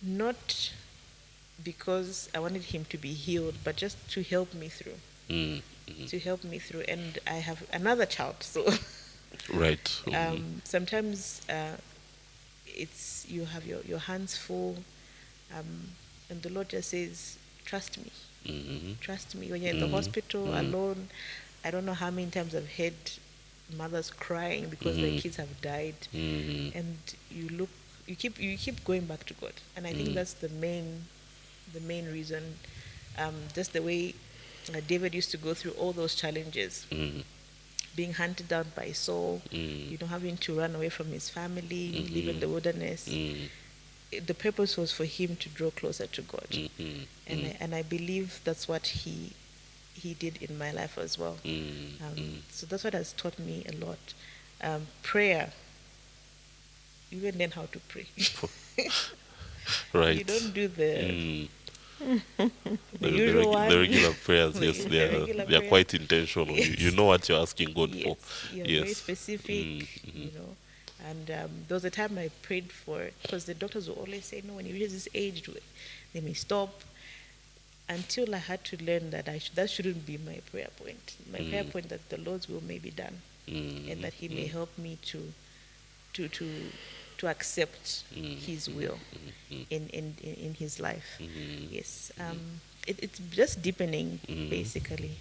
not because I wanted Him to be healed, but just to help me through, mm, to help me through. And I have another child, so right. sometimes it's you have your hands full, and the Lord just says, "Trust me, trust me." When you're in the hospital alone, I don't know how many times I've heard mothers crying because their kids have died, and you keep going back to God, and I think that's the main reason. Just the way David used to go through all those challenges, being hunted down by Saul, having to run away from his family, live in the wilderness. The purpose was for him to draw closer to God, and I believe that's what he did in my life as well. So that's what has taught me a lot. Prayer, you will learn how to pray. Right. You don't do the The usual one. the regular prayers, The yes, they regular are prayer. quite intentional. Yes. You know what you're asking God Yes, for. you're Yes. very specific, And there was a time I prayed for, because the doctors will always say, no, when you reach this age, they may stop. Until I had to learn that that shouldn't be my prayer point. My prayer point that the Lord's will may be done, and that He may help me to accept His will in His life. Yes, it's just deepening, basically,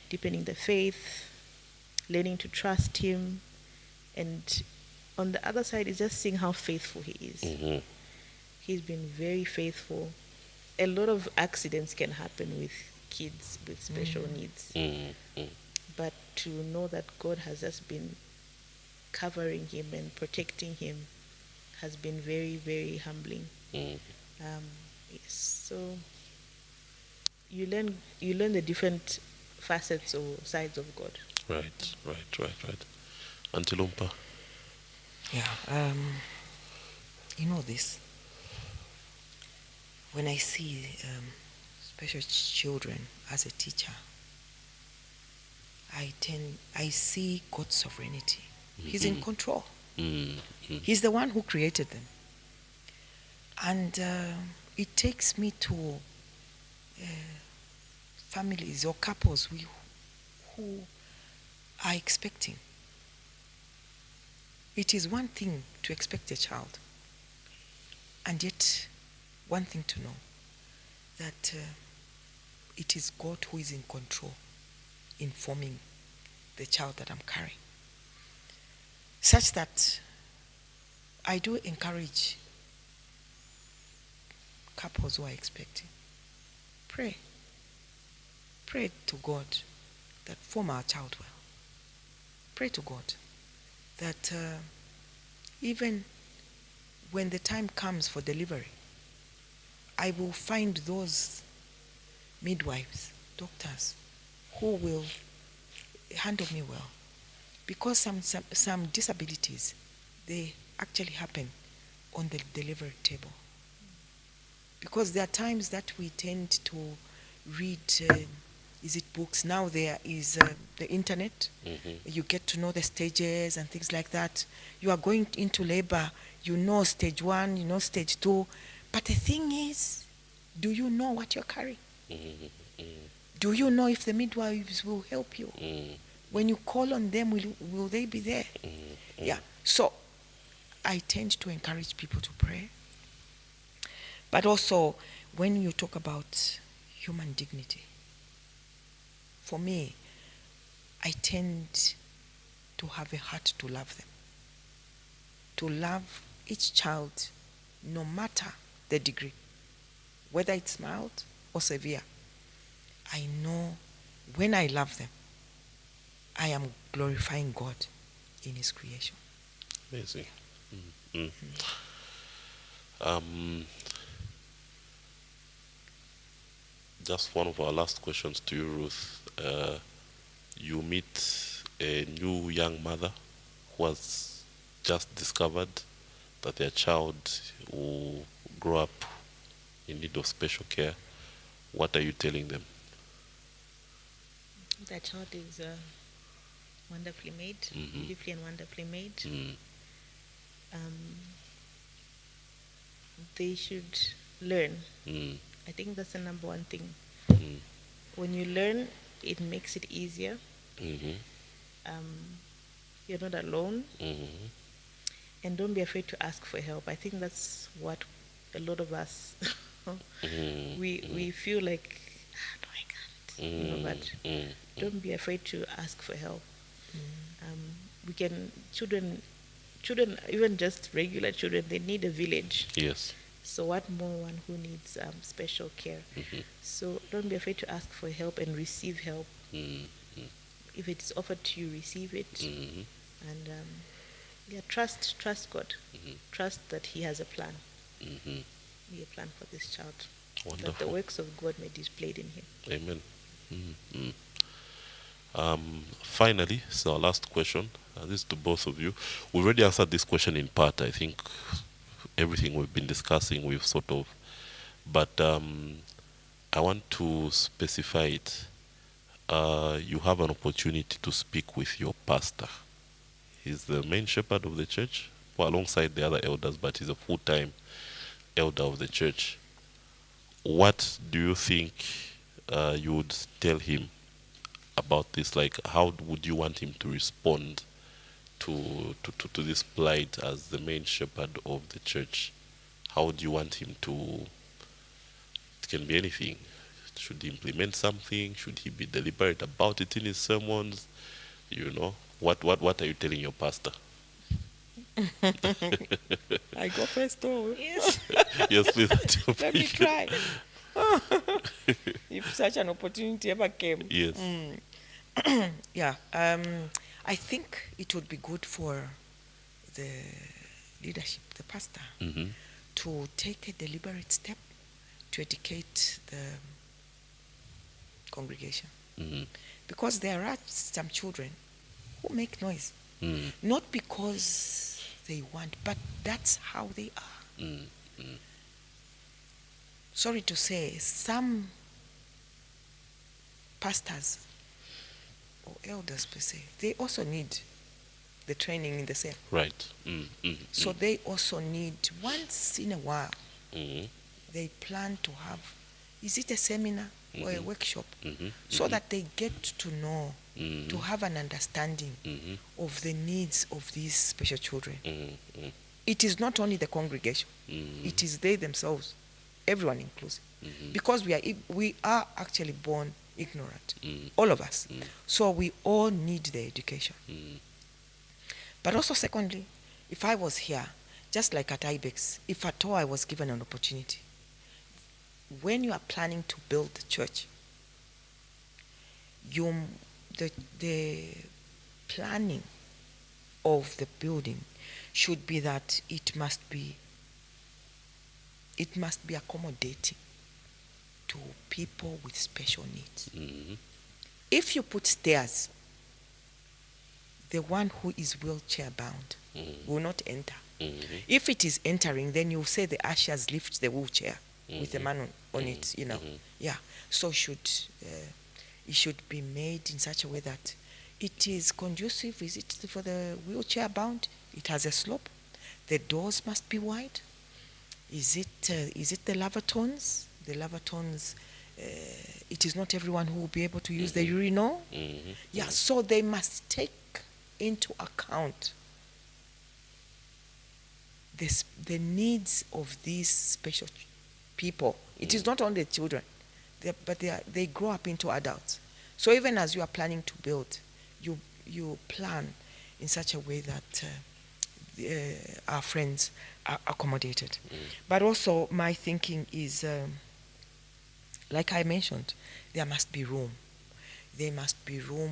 deepening the faith, learning to trust Him, and on the other side is just seeing how faithful He is. He's been very faithful. A lot of accidents can happen with kids with special needs, but to know that God has just been covering him and protecting him has been very, very humbling. Yes. So you learn the different facets or sides of God. Right. Auntie Lumpa. Yeah, you know this. When I see special children as a teacher, I see God's sovereignty. He's in control. He's the one who created them. And it takes me to families or couples who are expecting. It is one thing to expect a child, and yet one thing to know that it is God who is in control in forming the child that I'm carrying. Such that I do encourage couples who are expecting. Pray. Pray to God that form our child well. Pray to God that even when the time comes for delivery, I will find those midwives, doctors, who will handle me well. Because some disabilities, they actually happen on the delivery table. Because there are times that we tend to read, is it books? Now there is the internet. You get to know the stages and things like that. You are going into labor, you know stage 1, you know stage 2. But the thing is, do you know what you're carrying? Do you know if the midwives will help you? When you call on them, will they be there? Yeah. So I tend to encourage people to pray. But also, when you talk about human dignity, for me, I tend to have a heart to love them. To love each child, no matter the degree, whether it's mild or severe. I know when I love them, I am glorifying God in His creation. Amazing. Just one of our last questions to you, Ruth. You meet a new young mother who has just discovered that their child will grow up in need of special care. What are you telling them? That child is wonderfully made, beautifully and wonderfully made. They should learn. I think that's the number one thing. When you learn, it makes it easier. You're not alone. And don't be afraid to ask for help. I think that's what a lot of us we feel like, no, I can't. But don't be afraid to ask for help. We can children, even just regular children, they need a village. Yes. So what more one who needs special care? So don't be afraid to ask for help and receive help. If it's offered to you, receive it. And trust God. Trust that He has a plan. Be a plan for this child. Wonderful. That the works of God may be displayed in him. Amen. Finally, so our last question. This is to both of you. We already answered this question in part. I think everything we've been discussing, we've sort of. But I want to specify it. You have an opportunity to speak with your pastor. He's the main shepherd of the church, alongside the other elders, but he's a full-time elder of the church. What do you think you would tell him about this? Like, how would you want him to respond to this plight as the main shepherd of the church? How would you want him to? It can be anything. Should he implement something? Should he be deliberate about it in his sermons? You know, what are you telling your pastor? I go first, though. Yes. Yes, please. Let me try. If such an opportunity ever came. Yes. Yeah. I think it would be good for the leadership, the pastor, to take a deliberate step to educate the congregation. Mm-hmm. Because there are some children who make noise. Not because they want, but that's how they are. Sorry to say, some pastors or elders per se, they also need the training in the same. Right. So they also need, once in a while, they plan to have, is it a seminar or a workshop, so that they get to know, to have an understanding of the needs of these special children. It is not only the congregation, it is they themselves, everyone inclusive. Because we are actually born ignorant, all of us. So we all need the education. But also secondly, if I was here, just like at IBEX, if at all I was given an opportunity, when you are planning to build the church, the planning of the building should be that it must be accommodating to people with special needs. If you put stairs, the one who is wheelchair bound will not enter. If it is entering, then you say the ushers lift the wheelchair with a man on it, you know. Yeah. So it should be made in such a way that it is conducive. Is it for the wheelchair bound? It has a slope. The doors must be wide. Is it the lavatories? The lavatories, it is not everyone who will be able to use the urinal. Yeah, so they must take into account the needs of these special people. It is not only children, but they grow up into adults. So even as you are planning to build, you plan in such a way that our friends are accommodated. But also my thinking is, like I mentioned, there must be room. There must be room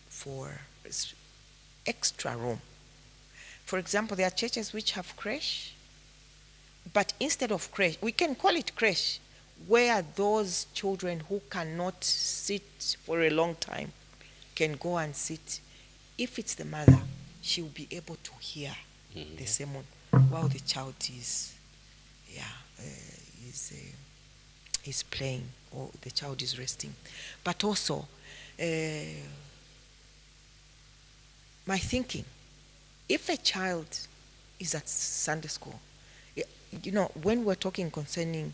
for extra room. For example, there are churches which have creche, but instead of creche, we can call it creche, where those children who cannot sit for a long time can go and sit. If it's the mother, she will be able to hear the sermon while the child is playing or the child is resting. But also, my thinking, if a child is at Sunday school, you know, when we're talking concerning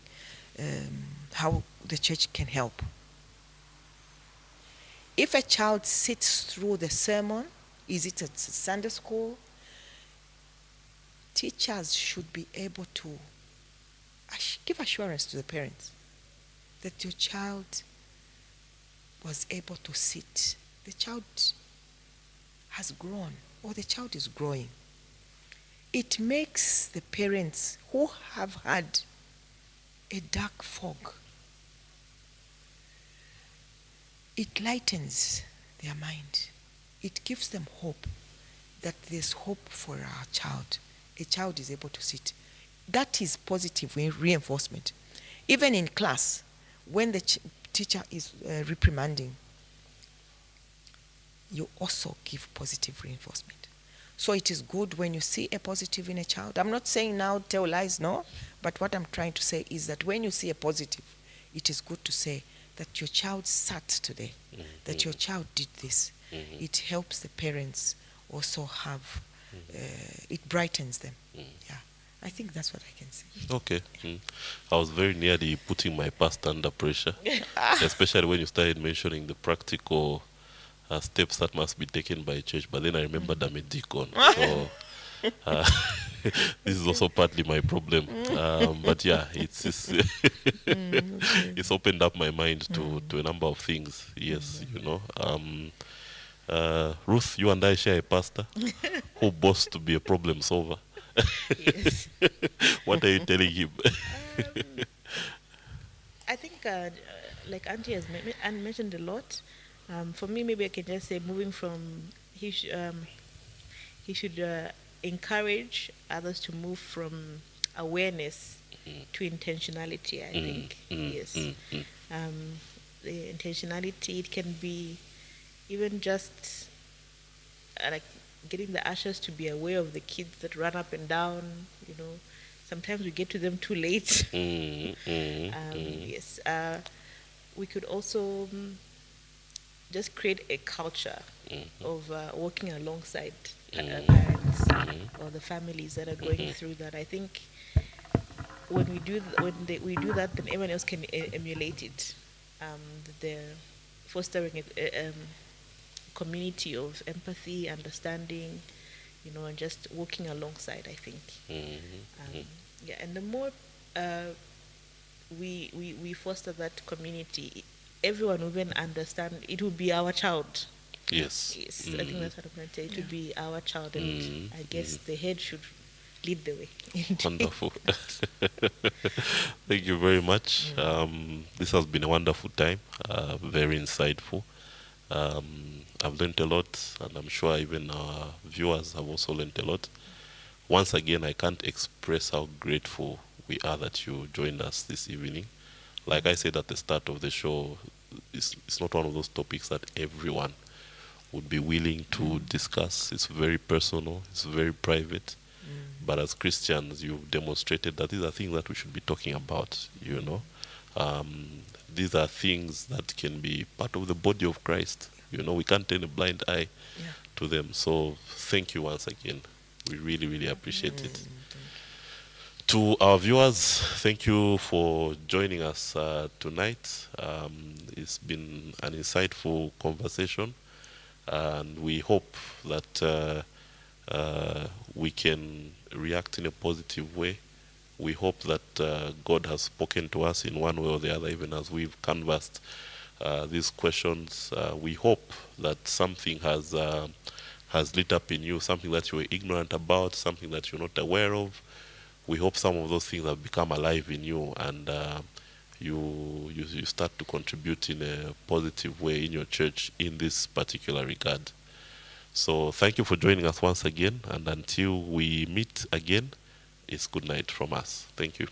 how the church can help, if a child sits through the sermon, is it at Sunday school, teachers should be able to give assurance to the parents that your child was able to sit. The child has grown, or the child is growing. It makes the parents who have had a dark fog, it lightens their mind. It gives them hope that there's hope for our child. A child is able to sit. That is positive reinforcement. Even in class, when the teacher is reprimanding, you also give positive reinforcement. So it is good when you see a positive in a child. I'm not saying now tell lies, no, but what I'm trying to say is that when you see a positive, it is good to say that your child sat today, that your child did this. It helps the parents also have, it brightens them. Yeah, I think that's what I can say. Okay. I was very nearly putting my past under pressure, especially when you started mentioning the practical steps that must be taken by a church. But then I remembered I'm a deacon. So this is also partly my problem. But yeah, it's it's opened up my mind to a number of things. Yes, you know. Ruth, you and I share a pastor who boasts to be a problem solver. Yes. What are you telling him? I think, like Auntie has mentioned a lot. For me, maybe I can just say, moving from he should encourage others to move from awareness to intentionality, I think. Yes. The intentionality, it can be even just like getting the ushers to be aware of the kids that run up and down, you know. Sometimes we get to them too late. Yes. We could also just create a culture of working alongside parents or the families that are going through that. I think when we do that, then everyone else can emulate it. They're fostering a community of empathy, understanding, you know, and just working alongside, I think. Yeah, and the more we foster that community, everyone will then understand it will be our child. Yes. Yes, I think that's what I'm going to say. It will be our child, and I guess the head should lead the way. Wonderful. Thank you very much. This has been a wonderful time, very insightful. I've learned a lot, and I'm sure even our viewers have also learned a lot. Once again, I can't express how grateful we are that you joined us this evening. Like I said at the start of the show, it's not one of those topics that everyone would be willing to discuss. It's very personal, it's very private. But as Christians, you've demonstrated that these are things that we should be talking about, you know. These are things that can be part of the body of Christ. You know, we can't turn a blind eye to them. So thank you once again. We really, really appreciate it. To our viewers, thank you for joining us tonight. It's been an insightful conversation, and we hope that we can react in a positive way. We hope that God has spoken to us in one way or the other, even as we've canvassed these questions. We hope that something has lit up in you, something that you were ignorant about, something that you're not aware of. We hope some of those things have become alive in you, and you start to contribute in a positive way in your church in this particular regard. So thank you for joining us once again, and until we meet again, it's good night from us. Thank you.